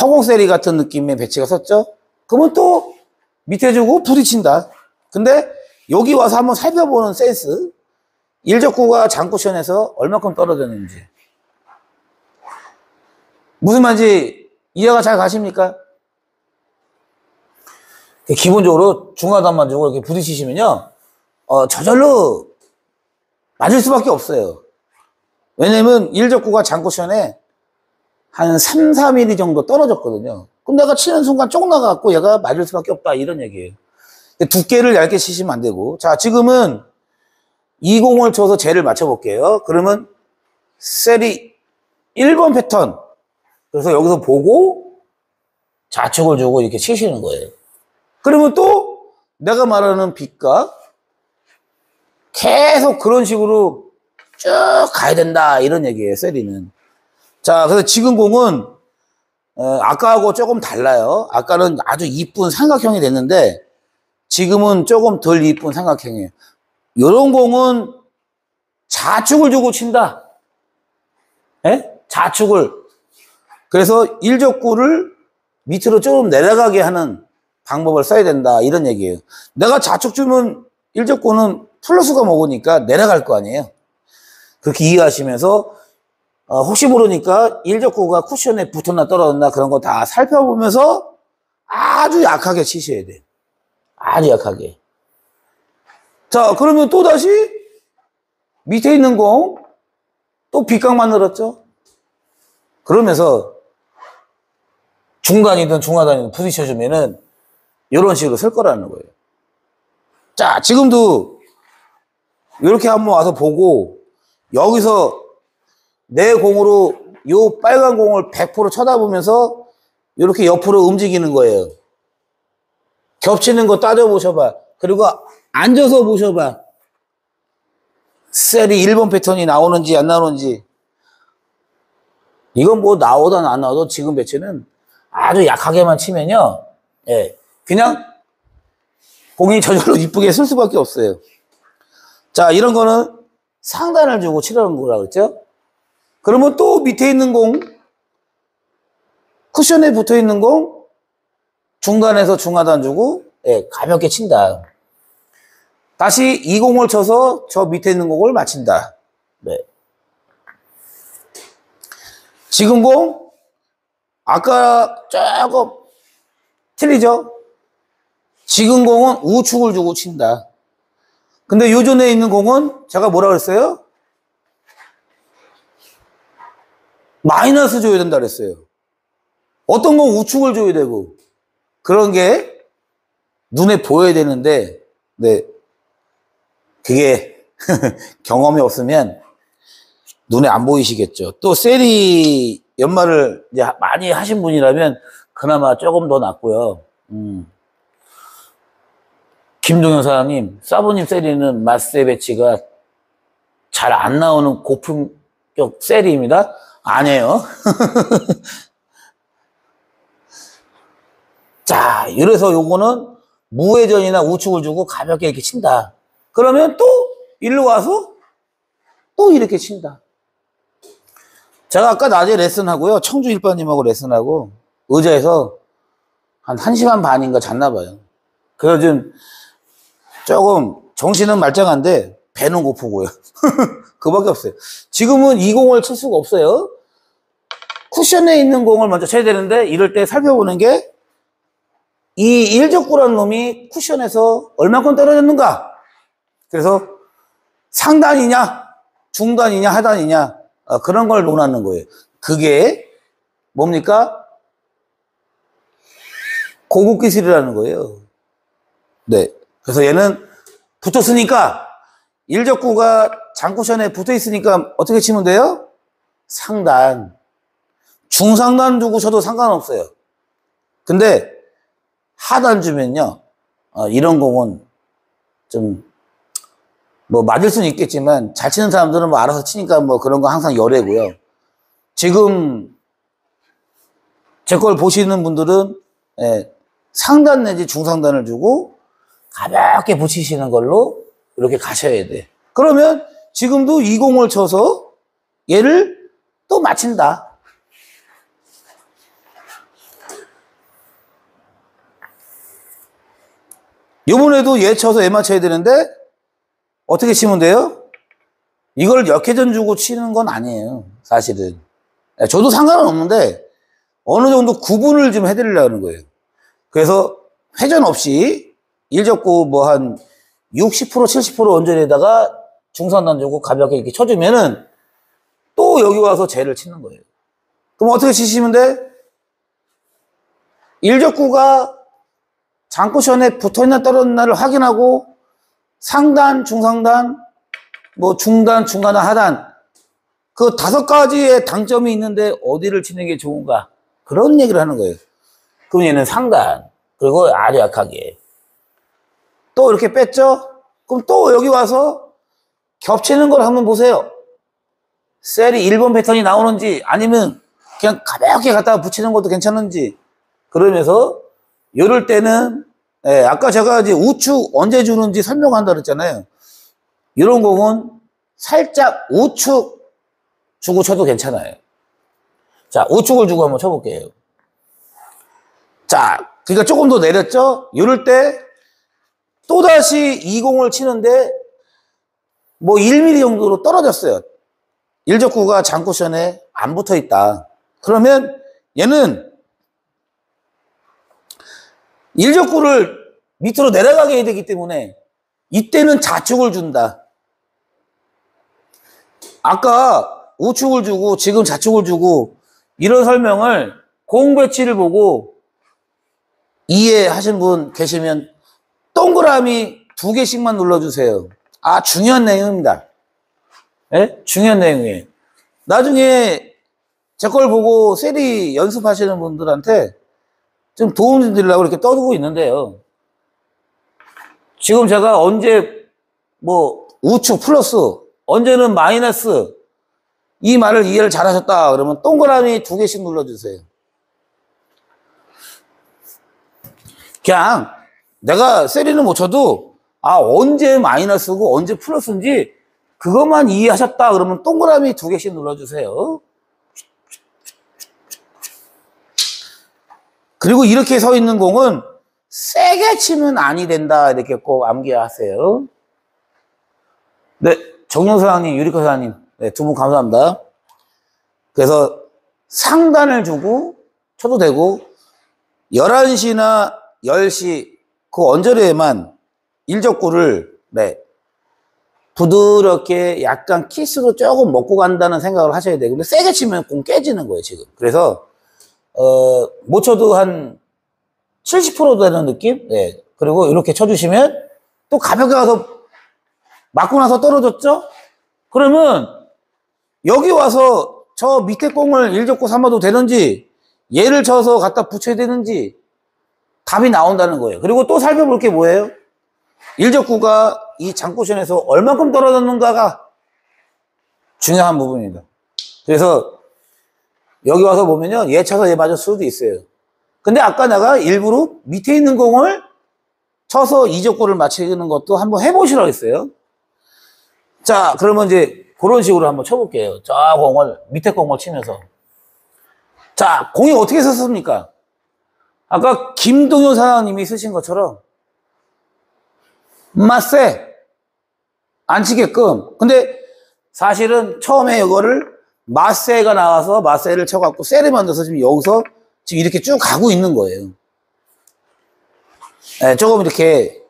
허공세리 같은 느낌의 배치가 섰죠? 그러면 또 밑에 주고 부딪힌다. 근데 여기 와서 한번 살펴보는 센스. 일적구가 장쿠션에서 얼마큼 떨어졌는지. 무슨 말인지 이해가 잘 가십니까? 기본적으로 중하단만 주고 이렇게 부딪히시면요, 저절로 맞을 수밖에 없어요. 왜냐면 일적구가 장쿠션에 한 3, 4mm 정도 떨어졌거든요. 그럼 내가 치는 순간 쪽 나가갖고 얘가 맞을 수밖에 없다 이런 얘기예요. 두께를 얇게 치시면 안 되고. 자, 지금은 이 공을 쳐서 쟤를 맞춰볼게요. 그러면 셀이 1번 패턴. 그래서 여기서 보고 좌측을 주고 이렇게 치시는 거예요. 그러면 또 내가 말하는 빛과 계속 그런 식으로 쭉 가야 된다 이런 얘기예요. 셀이는. 자, 그래서 지금 공은 아까하고 조금 달라요. 아까는 아주 이쁜 삼각형이 됐는데 지금은 조금 덜 이쁜 삼각형이에요. 이런 공은 좌측을 주고 친다. 예? 좌측을. 그래서 일적구를 밑으로 조금 내려가게 하는 방법을 써야 된다 이런 얘기예요. 내가 좌측 주면 일적구는 플러스가 먹으니까 내려갈 거 아니에요. 그렇게 이해하시면서 혹시 모르니까 일적구가 쿠션에 붙었나 떨어졌나 그런 거 다 살펴보면서 아주 약하게 치셔야 돼요. 아주 약하게. 자, 그러면 또다시 밑에 있는 공 또 빗각 만들었죠. 그러면서 중단이든 중하단이든 부딪혀주면은 이런 식으로 쓸 거라는 거예요. 자, 지금도 이렇게 한번 와서 보고 여기서 내 공으로 요 빨간 공을 100% 쳐다보면서 이렇게 옆으로 움직이는 거예요. 겹치는 거 따져보셔봐. 그리고 앉아서 보셔봐. 셀이 1번 패턴이 나오는지 안 나오는지. 이건 뭐 나오든 안 나오든 지금 배치는 아주 약하게만 치면요. 예, 그냥 공이 저절로 이쁘게 쓸 수밖에 없어요. 자, 이런 거는 상단을 주고 치라는 거라고 그랬죠? 그러면 또 밑에 있는 공, 쿠션에 붙어 있는 공, 중간에서 중하단 주고, 예, 가볍게 친다. 다시 이 공을 쳐서 저 밑에 있는 공을 맞춘다. 네. 지금 공, 아까 조금 틀리죠? 지금 공은 우측을 주고 친다. 근데 요전에 있는 공은 제가 뭐라 그랬어요? 마이너스 줘야 된다 그랬어요. 어떤 건 우측을 줘야 되고 그런 게 눈에 보여야 되는데 네, 그게 경험이 없으면 눈에 안 보이시겠죠. 또 셀이 연말을 이제 많이 하신 분이라면 그나마 조금 더 낫고요. 김동현 사장님, 사부님 셀이는 맛세 배치가 잘 안 나오는 고품격 셀입니다. 아니에요. 자, 이래서 요거는 무회전이나 우측을 주고 가볍게 이렇게 친다. 그러면 또 일로 와서 또 이렇게 친다. 제가 아까 낮에 레슨하고요. 청주 일반님하고 레슨하고 의자에서 한 1시간 반인가 잤나 봐요. 그래서 좀 조금 정신은 말짱한데 배는 고프고요. 그거밖에 없어요. 지금은 이 공을 칠 수가 없어요. 쿠션에 있는 공을 먼저 쳐야 되는데 이럴 때 살펴보는 게 이 일적구라는 놈이 쿠션에서 얼마큼 떨어졌는가. 그래서 상단이냐 중단이냐 하단이냐 그런 걸 논하는 거예요. 그게 뭡니까? 고급 기술이라는 거예요. 네. 그래서 얘는 붙었으니까 일적구가 장쿠션에 붙어 있으니까 어떻게 치면 돼요? 상단. 중상단 두고 쳐도 상관없어요. 근데 하단 주면요. 이런 공은 좀 뭐 맞을 수는 있겠지만 잘 치는 사람들은 뭐 알아서 치니까 뭐 그런 거 항상 열애고요. 지금 제 걸 보시는 분들은 예, 상단 내지 중상단을 주고 가볍게 붙이시는 걸로 이렇게 가셔야 돼. 그러면 지금도 이 공을 쳐서 얘를 또 맞춘다. 요번에도 얘 쳐서 얘 맞춰야 되는데 어떻게 치면 돼요? 이걸 역회전 주고 치는 건 아니에요. 사실은. 저도 상관은 없는데 어느 정도 구분을 좀 해드리려고 하는 거예요. 그래서 회전 없이 일적구 뭐 한 60% 70% 언저리에다가 중상단 주고 가볍게 이렇게 쳐주면은 또 여기 와서 쟤를 치는 거예요. 그럼 어떻게 치시면 돼? 일적구가 장쿠션에 붙어있나 떨어졌나를 확인하고 상단, 중상단, 뭐 중단, 중간단, 하단. 그 5가지의 당점이 있는데 어디를 치는 게 좋은가? 그런 얘기를 하는 거예요. 그럼 얘는 상단. 그리고 아주 약하게. 또 이렇게 뺐죠? 그럼 또 여기 와서 겹치는 걸 한번 보세요. 셀이 1번 패턴이 나오는지 아니면 그냥 가볍게 갖다가 붙이는 것도 괜찮은지. 그러면서 이럴 때는 아까 제가 이제 우측 언제 주는지 설명한다 그랬잖아요. 이런 공은 살짝 우측 주고 쳐도 괜찮아요. 자, 우측을 주고 한번 쳐볼게요. 자, 그러니까 조금 더 내렸죠? 이럴 때 또다시 이 공을 치는데 뭐 1mm 정도로 떨어졌어요. 일적구가 장쿠션에 안 붙어 있다. 그러면 얘는 일적구를 밑으로 내려가게 해야 되기 때문에 이때는 좌측을 준다. 아까 우측을 주고 지금 좌측을 주고 이런 설명을 공 배치를 보고 이해하신 분 계시면 동그라미 2개씩만 눌러주세요. 아, 중요한 내용입니다. 예? 중요한 내용이에요. 나중에 제 걸 보고 세리 연습하시는 분들한테 좀 도움 좀 드리려고 이렇게 떠두고 있는데요. 지금 제가 언제 뭐 우측 플러스, 언제는 마이너스 이 말을 이해를 잘하셨다 그러면 동그라미 2개씩 눌러주세요. 그냥 내가 세리는 못 쳐도 언제 마이너스고 언제 플러스인지 그것만 이해하셨다 그러면 동그라미 2개씩 눌러주세요. 그리고 이렇게 서 있는 공은 세게 치면 아니 된다 이렇게 꼭 암기하세요. 네, 정용 사장님, 유리카 사장님, 네, 2분 감사합니다. 그래서 상단을 주고 쳐도 되고 11시나 10시 그 언저리에만 일적구를 부드럽게 약간 키스로 조금 먹고 간다는 생각을 하셔야 돼요. 근데 세게 치면 공 깨지는 거예요, 지금. 그래서 못 쳐도 한 70% 되는 느낌? 네. 그리고 이렇게 쳐주시면 또 가볍게 가서 맞고 나서 떨어졌죠? 그러면 여기 와서 저 밑에 공을 일적구 삼아도 되는지 얘를 쳐서 갖다 붙여야 되는지 답이 나온다는 거예요. 그리고 또 살펴볼 게 뭐예요? 일적구가 이 장쿠션에서 얼만큼 떨어졌는가가 중요한 부분입니다. 그래서 여기 와서 보면요, 얘 쳐서 얘 맞을 수도 있어요. 근데 아까 내가 일부러 밑에 있는 공을 쳐서 이적구를 맞추는 것도 한번 해보시라고 했어요. 자, 그러면 이제 그런 식으로 한번 쳐볼게요. 저 공을, 밑에 공을 치면서. 자, 공이 어떻게 섰습니까? 아까 김동현 사장님이 쓰신 것처럼 맞세 안 치게끔. 근데 사실은 처음에 이거를 맞세가 나와서 맞세를 쳐갖고 세를 만들어서 지금 여기서 지금 이렇게 쭉 가고 있는 거예요. 네, 조금 이렇게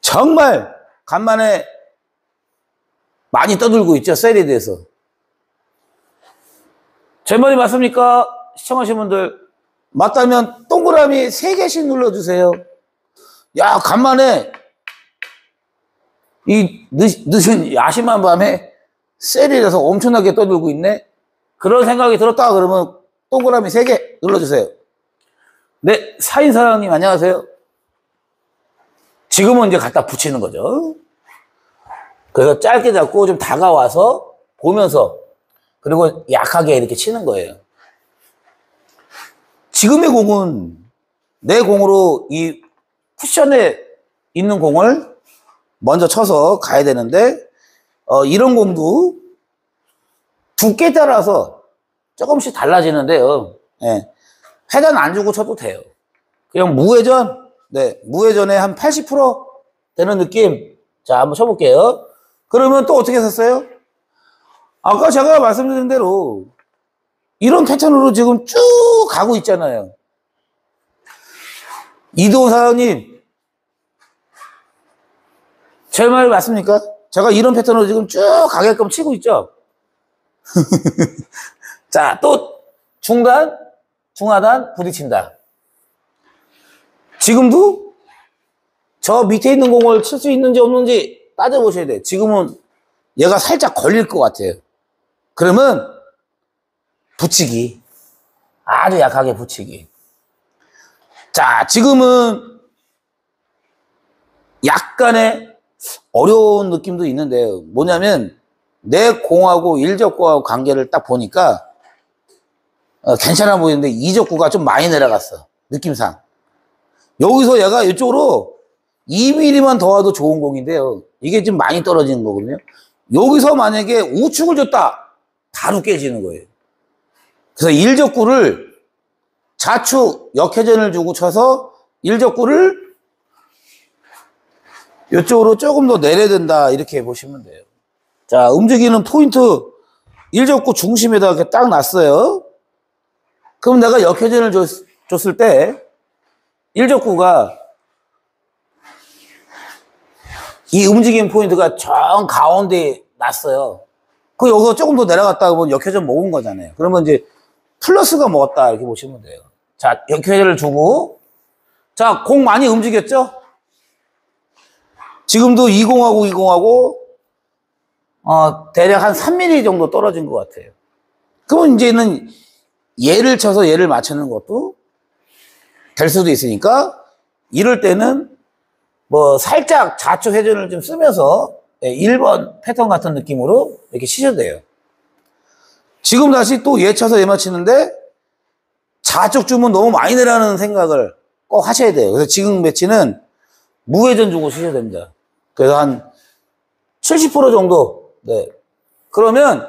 정말 간만에 많이 떠들고 있죠, 셀에 대해서. 제 말이 맞습니까? 시청하신 분들 맞다면 동그라미 3개씩 눌러주세요. 야, 간만에 이 늦은 야심한 밤에 셀에 대해서 엄청나게 떠들고 있네. 그런 생각이 들었다 그러면 동그라미 3개 눌러주세요. 네, 사인 사장님 안녕하세요. 지금은 이제 갖다 붙이는 거죠. 그래서 짧게 잡고 좀 다가와서 보면서 그리고 약하게 이렇게 치는 거예요. 지금의 공은 내 공으로 이 쿠션에 있는 공을 먼저 쳐서 가야 되는데 이런 공도 두께 따라서 조금씩 달라지는데요. 네. 회전 안 주고 쳐도 돼요. 그냥 무회전, 네, 무회전에 한 80% 되는 느낌. 자, 한번 쳐볼게요. 그러면 또 어떻게 섰어요? 아까 제가 말씀드린 대로 이런 패턴으로 지금 쭉 가고 있잖아요. 이도훈 사장님, 제 말 맞습니까? 제가 이런 패턴으로 지금 쭉 가게끔 치고 있죠? 자, 또 중단, 중하단 부딪힌다. 지금도 저 밑에 있는 공을 칠 수 있는지 없는지 따져보셔야 돼요. 지금은 얘가 살짝 걸릴 것 같아요. 그러면 붙이기. 아주 약하게 붙이기. 자, 지금은 약간의 어려운 느낌도 있는데요. 뭐냐면 내 공하고 일적구하고 관계를 딱 보니까 괜찮아 보이는데 이적구가 좀 많이 내려갔어. 느낌상. 여기서 얘가 이쪽으로 2mm만 더 와도 좋은 공인데요. 이게 좀 많이 떨어지는 거거든요. 여기서 만약에 우측을 줬다. 바로 깨지는 거예요. 그래서 일적구를 좌측 역회전을 주고 쳐서 일적구를 이쪽으로 조금 더 내려야 된다. 이렇게 보시면 돼요. 자, 움직이는 포인트 일적구 중심에다 이렇게 딱 놨어요. 그럼 내가 역회전을 줬을 때 일적구가 이 움직이는 포인트가 정 가운데에 놨어요. 그 여기서 조금 더 내려갔다 보면 역회전 먹은 거잖아요. 그러면 이제 플러스가 먹었다 이렇게 보시면 돼요. 자, 역회전을 주고 자, 공 많이 움직였죠? 지금도 20하고 20하고 대략 한 3mm 정도 떨어진 것 같아요. 그러면 이제는 얘를 쳐서 얘를 맞추는 것도 될 수도 있으니까 이럴 때는 뭐 살짝 좌측 회전을 좀 쓰면서 1번 패턴 같은 느낌으로 이렇게 치셔도 돼요. 지금 다시 또 얘 쳐서 얘 맞히는데 좌측 주면 너무 많이 내라는 생각을 꼭 하셔야 돼요. 그래서 지금 매치는 무회전 주고 치셔야 됩니다. 그래서 한 70% 정도. 네. 그러면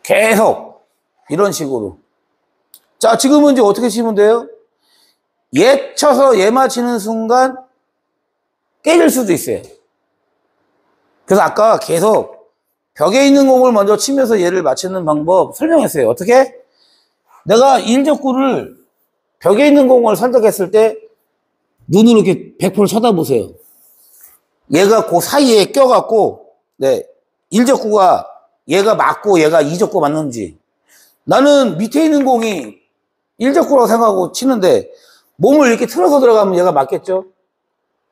계속 이런 식으로. 자, 지금은 이제 어떻게 치면 돼요? 얘 쳐서 얘 맞히는 순간 깨질 수도 있어요. 그래서 아까 계속 벽에 있는 공을 먼저 치면서 얘를 맞추는 방법 설명했어요. 어떻게? 내가 일적구를 벽에 있는 공을 선택했을 때 눈으로 이렇게 100% 쳐다보세요. 얘가 그 사이에 껴갖고, 네, 일적구가 얘가 맞고 얘가 이적구 맞는지. 나는 밑에 있는 공이 일적구라고 생각하고 치는데 몸을 이렇게 틀어서 들어가면 얘가 맞겠죠?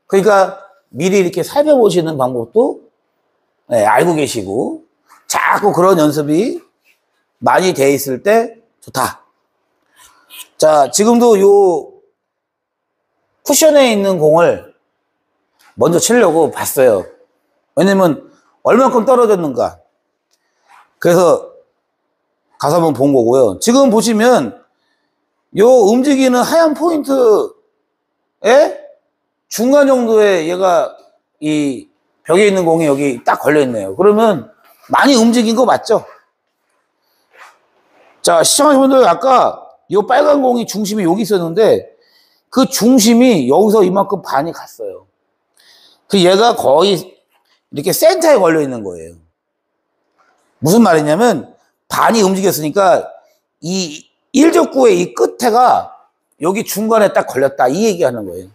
그러니까 미리 이렇게 살펴보시는 방법도 네, 알고 계시고 자꾸 그런 연습이 많이 돼 있을 때 좋다. 자, 지금도 요 쿠션에 있는 공을 먼저 치려고 봤어요. 왜냐면 얼만큼 떨어졌는가. 그래서 가서 한번 본 거고요. 지금 보시면 요 움직이는 하얀 포인트에 중간 정도에 얘가 이 벽에 있는 공이 여기 딱 걸려 있네요. 그러면 많이 움직인 거 맞죠? 자, 시청하신 분들 아까 이 빨간 공이 중심이 여기 있었는데 그 중심이 여기서 이만큼 반이 갔어요. 그 얘가 거의 이렇게 센터에 걸려 있는 거예요. 무슨 말이냐면 반이 움직였으니까 이 일적구의 이 끝에가 여기 중간에 딱 걸렸다 이 얘기하는 거예요.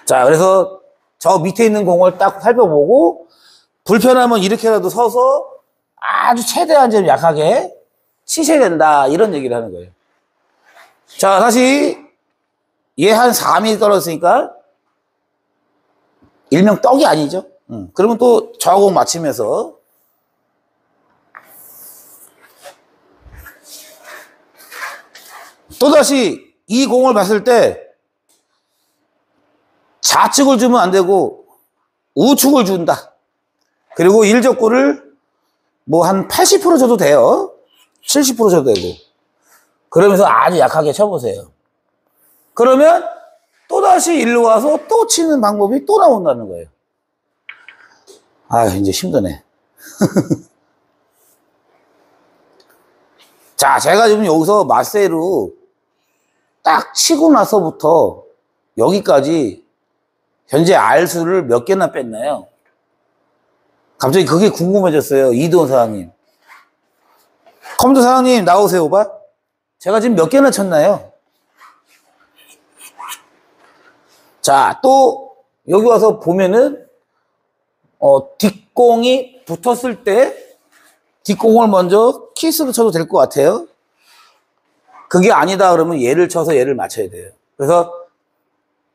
자, 그래서 저 밑에 있는 공을 딱 살펴보고 불편하면 이렇게라도 서서 아주 최대한 좀 약하게 치셔야 된다 이런 얘기를 하는 거예요. 자, 다시 얘 한 4mm 떨어졌으니까 일명 떡이 아니죠. 그러면 또 저하고 맞추면서 또다시 이 공을 봤을 때 좌측을 주면 안 되고 우측을 준다. 그리고 일적구를 뭐 한 80% 줘도 돼요. 70% 줘도 되고. 그러면서 아주 약하게 쳐보세요. 그러면 또다시 일로 와서 또 치는 방법이 또 나온다는 거예요. 아, 이제 힘드네. 자, 제가 지금 여기서 마세로 딱 치고 나서부터 여기까지 현재 R수를 몇 개나 뺐나요? 갑자기 그게 궁금해졌어요. 이도원 사장님. 컴퓨터 사장님 나오세요, 오바. 제가 지금 몇 개나 쳤나요? 자, 또 여기 와서 보면은 뒷공이 붙었을 때 뒷공을 먼저 키스로 쳐도 될 것 같아요. 그게 아니다 그러면 얘를 쳐서 얘를 맞춰야 돼요. 그래서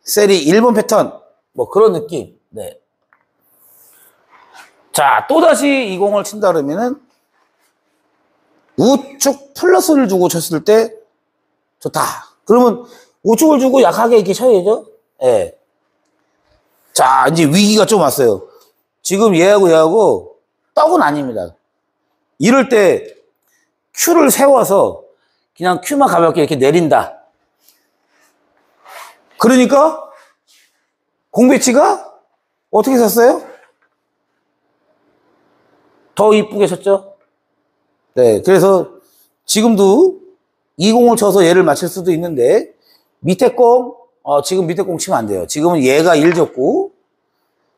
셀이 1번 패턴 뭐 그런 느낌. 네. 자, 또다시 이 공을 친다 그러면은 우측 플러스를 주고 쳤을 때 좋다. 그러면 우측을 주고 약하게 이렇게 쳐야죠. 예. 네. 자, 이제 위기가 좀 왔어요. 지금 얘하고 떡은 아닙니다. 이럴 때 큐를 세워서 그냥 큐만 가볍게 이렇게 내린다. 그러니까 공 배치가 어떻게 섰어요? 더 이쁘게 쳤죠? 네, 그래서 지금도 이 공을 쳐서 얘를 맞출 수도 있는데 밑에 공, 지금 밑에 공 치면 안 돼요. 지금은 얘가 1졌고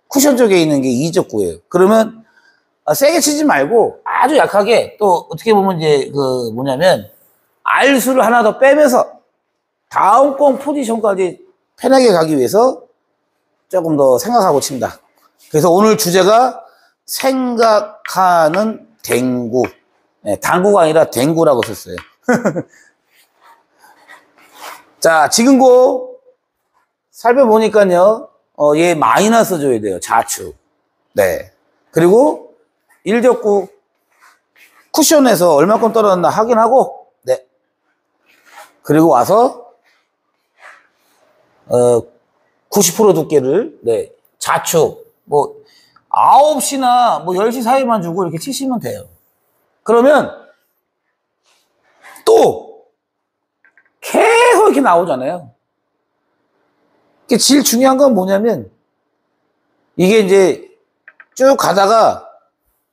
쿠션 쪽에 있는 게 2졌고예요. 그러면 세게 치지 말고 아주 약하게 또 어떻게 보면 이제 그 뭐냐면 R수를 하나 더 빼면서 다음 공 포지션까지 편하게 가기 위해서 조금 더 생각하고 친다. 그래서 오늘 주제가 생각하는 댕구. 네, 당구가 아니라 댕구라고 썼어요. 자, 지금 거 살펴보니까요, 얘 마이너스 줘야 돼요. 좌측. 네. 그리고 1족구 쿠션에서 얼마큼 떨어졌나 확인하고, 네. 그리고 와서, 90% 두께를, 네. 좌측, 뭐, 9시나 뭐 10시 사이만 주고 이렇게 치시면 돼요. 그러면 또 계속 이렇게 나오잖아요. 이게 제일 중요한 건 뭐냐면 이게 이제 쭉 가다가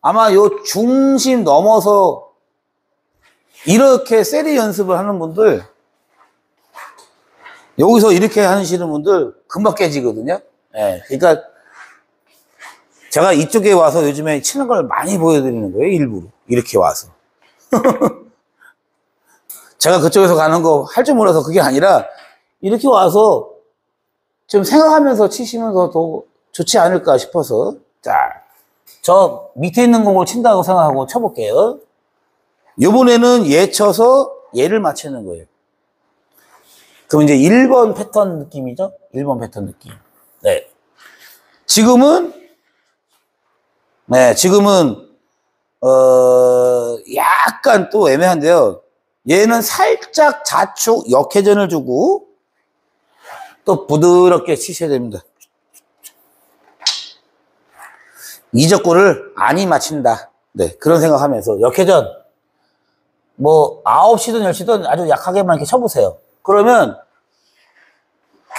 아마 요 중심 넘어서 이렇게 세리 연습을 하는 분들 여기서 이렇게 하시는 분들 금방 깨지거든요. 네, 그러니까 제가 이쪽에 와서 요즘에 치는 걸 많이 보여드리는 거예요. 일부러 이렇게 와서 제가 그쪽에서 가는 거 할 줄 몰라서 그게 아니라 이렇게 와서 좀 생각하면서 치시면서 더 좋지 않을까 싶어서 자, 저 밑에 있는 공을 친다고 생각하고 쳐볼게요. 이번에는 얘 쳐서 얘를 맞추는 거예요. 그럼 이제 1번 패턴 느낌이죠? 1번 패턴 느낌. 네. 지금은 약간 또 애매한데요. 얘는 살짝 좌측 역회전을 주고 또 부드럽게 치셔야 됩니다. 이적구를 안이 맞춘다. 네, 그런 생각하면서 역회전 뭐 9시든 10시든 아주 약하게만 이렇게 쳐보세요. 그러면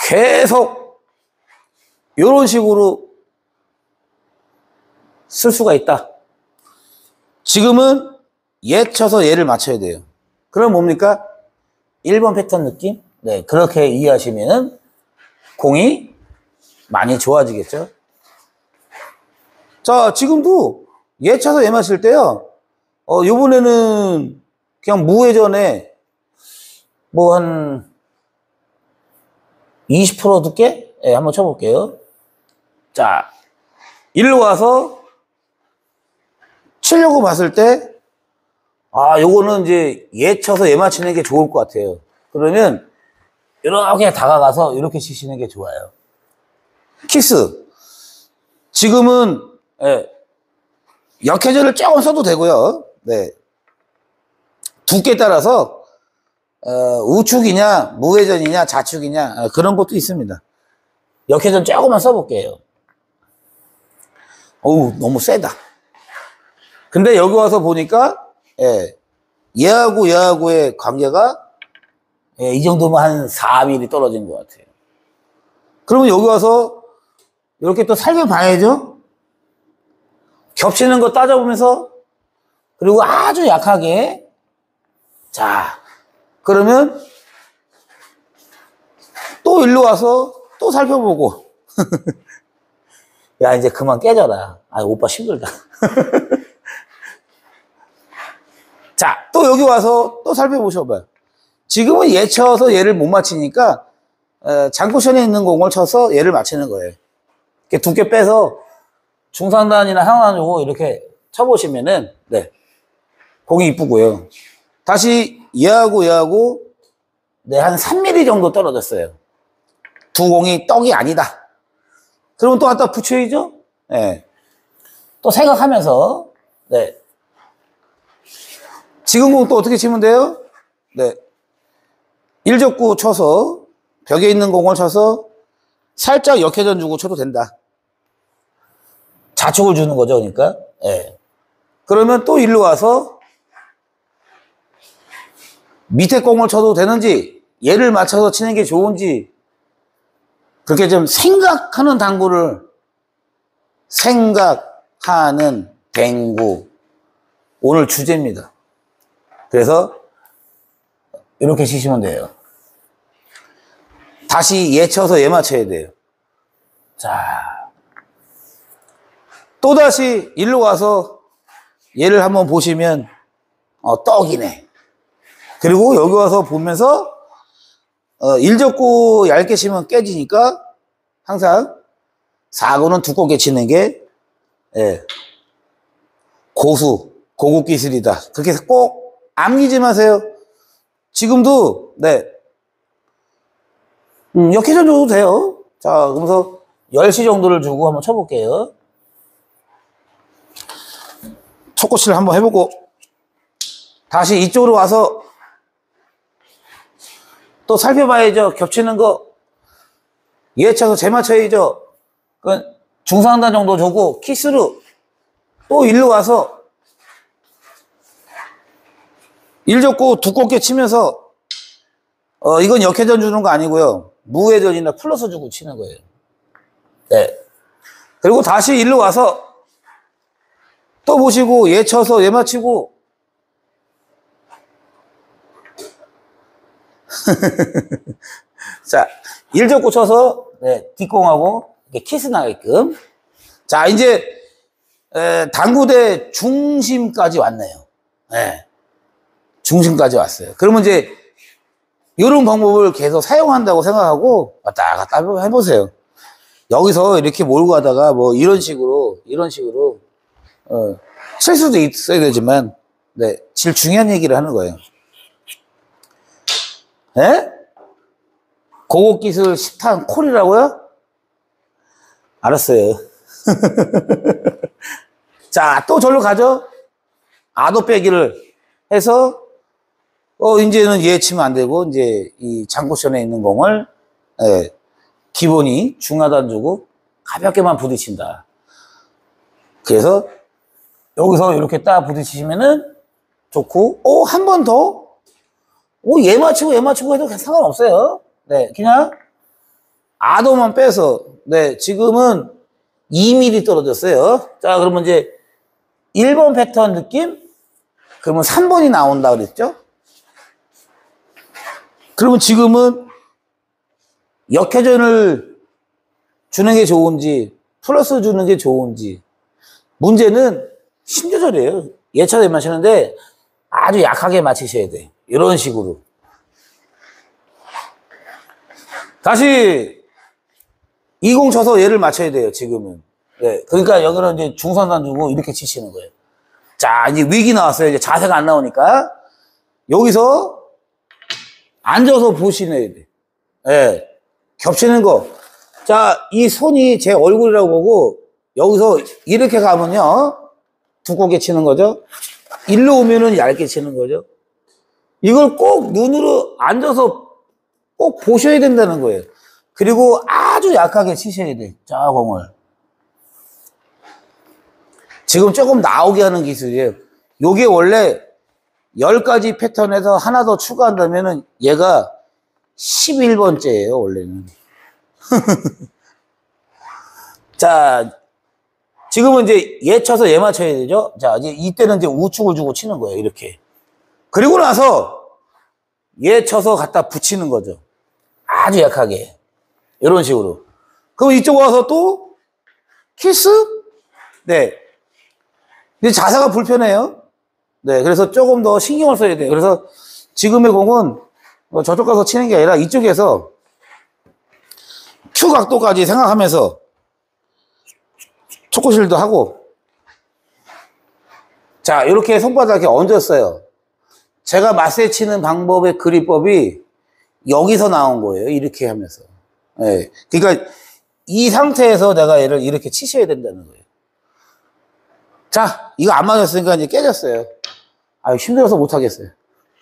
계속 이런 식으로 쓸 수가 있다. 지금은 얘 쳐서 얘를 맞춰야 돼요. 그럼 뭡니까? 1번 패턴 느낌? 네, 그렇게 이해하시면 공이 많이 좋아지겠죠. 자, 지금도 얘 쳐서 얘 맞힐 때요. 요번에는 그냥 무회전에 뭐 한 20% 두께? 네, 한번 쳐볼게요. 자, 일로 와서 치려고 봤을 때 요거는 이제 얘 쳐서 얘 맞추는 게 좋을 것 같아요. 그러면 이렇게 다가가서 이렇게 치시는 게 좋아요. 키스. 지금은 역회전을 조금 써도 되고요. 네. 두께 따라서 우측이냐 무회전이냐 좌측이냐 그런 것도 있습니다. 역회전 조금만 써볼게요. 어우, 너무 세다. 근데 여기 와서 보니까 얘하고의 관계가 이 정도면 한 4mm 떨어진 것 같아요. 그러면 여기 와서 이렇게 또 살펴봐야죠. 겹치는 거 따져보면서 그리고 아주 약하게 자, 그러면 또 일로 와서 또 살펴보고 야, 이제 그만 깨져라. 오빠 힘들다. 자, 또 여기 와서 또 살펴보셔봐요. 지금은 얘 쳐서 얘를 못 맞히니까 장쿠션에 있는 공을 쳐서 얘를 맞히는 거예요. 이렇게 두께 빼서 중상단이나 상단 주고 이렇게 쳐보시면은 네, 공이 이쁘고요. 다시 얘하고 네, 한 3mm 정도 떨어졌어요. 두 공이 떡이 아니다. 그러면 또 갖다 붙여야죠. 네. 또 생각하면서, 네. 지금 공 또 어떻게 치면 돼요? 네. 1족구 쳐서, 벽에 있는 공을 쳐서 살짝 역회전 주고 쳐도 된다. 자축을 주는 거죠, 그러니까. 네. 그러면 또 일로 와서 밑에 공을 쳐도 되는지, 얘를 맞춰서 치는 게 좋은지, 그렇게 좀 생각하는 당구를, 생각하는 당구. 오늘 주제입니다. 그래서 이렇게 치시면 돼요. 다시 얘 쳐서 얘 맞춰야 돼요. 자, 또다시 일로 와서 얘를 한번 보시면 떡이네. 그리고 여기 와서 보면서 1족구 얇게 치면 깨지니까 항상 4구는 두껍게 치는 게 고급 기술이다. 그렇게 해서 꼭 암기지 마세요. 지금도 역회전 줘도 돼요. 자, 그러면서 10시 정도를 주고 한번 쳐볼게요. 초코치를 한번 해보고 다시 이쪽으로 와서 또 살펴봐야죠. 겹치는 거 얘 쳐서 제 맞춰야죠. 중상단 정도 주고 키스로 또 일로 와서 1족구 두껍게 치면서 이건 역회전 주는 거 아니고요. 무회전이나 플러스 주고 치는 거예요. 네. 그리고 다시 일로 와서 또 보시고 얘 쳐서 얘 맞히고 자, 1족구 쳐서 뒷공하고 키스 나게끔. 자, 이제 당구대 중심까지 왔네요. 네. 중심까지 왔어요. 그러면 이제 이런 방법을 계속 사용한다고 생각하고 왔다 갔다 해보세요. 여기서 이렇게 몰고 가다가 뭐 이런 식으로 칠 수도 있어야 되지만 제일 중요한 얘기를 하는 거예요. 네? 고급 기술 10탄 콜이라고요? 알았어요. 자, 또 절로 가죠. 아도 빼기를 해서 이제는 얘 치면 안 되고 이제 이 장쿠션에 있는 공을 기본이 중하단 주고 가볍게만 부딪힌다. 그래서 여기서 이렇게 딱 부딪히시면은 좋고, 한 번 더, 얘 맞추고 해도 상관없어요. 네, 그냥 아도만 빼서, 지금은 2mm 떨어졌어요. 자, 그러면 이제 1번 패턴 느낌? 그러면 3번이 나온다 그랬죠? 그러면 지금은 역회전을 주는 게 좋은지, 플러스 주는 게 좋은지, 문제는 힘 조절이에요. 예차에 마시는데 아주 약하게 맞히셔야 돼. 이런 식으로. 다시 20 쳐서 얘를 맞춰야 돼요, 지금은. 그러니까 여기는 이제 중선단 주고 이렇게 치시는 거예요. 자, 이제 위기 나왔어요. 이제 자세가 안 나오니까. 여기서 앉아서 보시셔야 돼. 겹치는 거. 자, 이 손이 제 얼굴이라고 보고 여기서 이렇게 가면요. 두껍게 치는 거죠. 일로 오면은 얇게 치는 거죠. 이걸 꼭 눈으로 앉아서 꼭 보셔야 된다는 거예요. 그리고 아주 약하게 치셔야 돼. 자, 공을. 지금 조금 나오게 하는 기술이에요. 요게 원래 10가지 패턴에서 하나 더 추가한다면은 얘가 11번째예요, 원래는. 자, 지금은 이제 얘 쳐서 얘 맞춰야 되죠? 자, 이제 이때는 이제 우측을 주고 치는 거예요, 이렇게. 그리고 나서 얘 쳐서 갖다 붙이는 거죠. 아주 약하게. 이런 식으로. 그럼 이쪽 와서 또 키스? 네. 근데 자세가 불편해요. 네. 그래서 조금 더 신경을 써야 돼요. 그래서 지금의 공은 저쪽 가서 치는 게 아니라 이쪽에서 Q 각도까지 생각하면서 초코실도 하고. 자, 이렇게 손바닥에 얹었어요. 제가 맞세 치는 방법의 그립법이 여기서 나온 거예요. 이렇게 하면서. 네. 그러니까 이 상태에서 내가 얘를 이렇게 치셔야 된다는 거예요. 자, 이거 안 맞았으니까 이제 깨졌어요. 아유, 힘들어서 못하겠어요.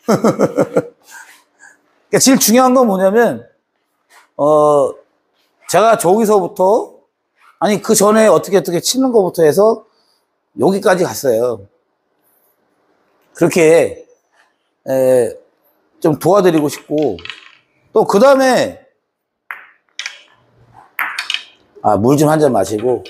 그러니까 제일 중요한 건 뭐냐면, 제가 저기서부터, 아니, 그 전에 어떻게 치는 것부터 해서 여기까지 갔어요. 그렇게, 좀 도와드리고 싶고, 또 그 다음에, 물 좀 한 잔 마시고,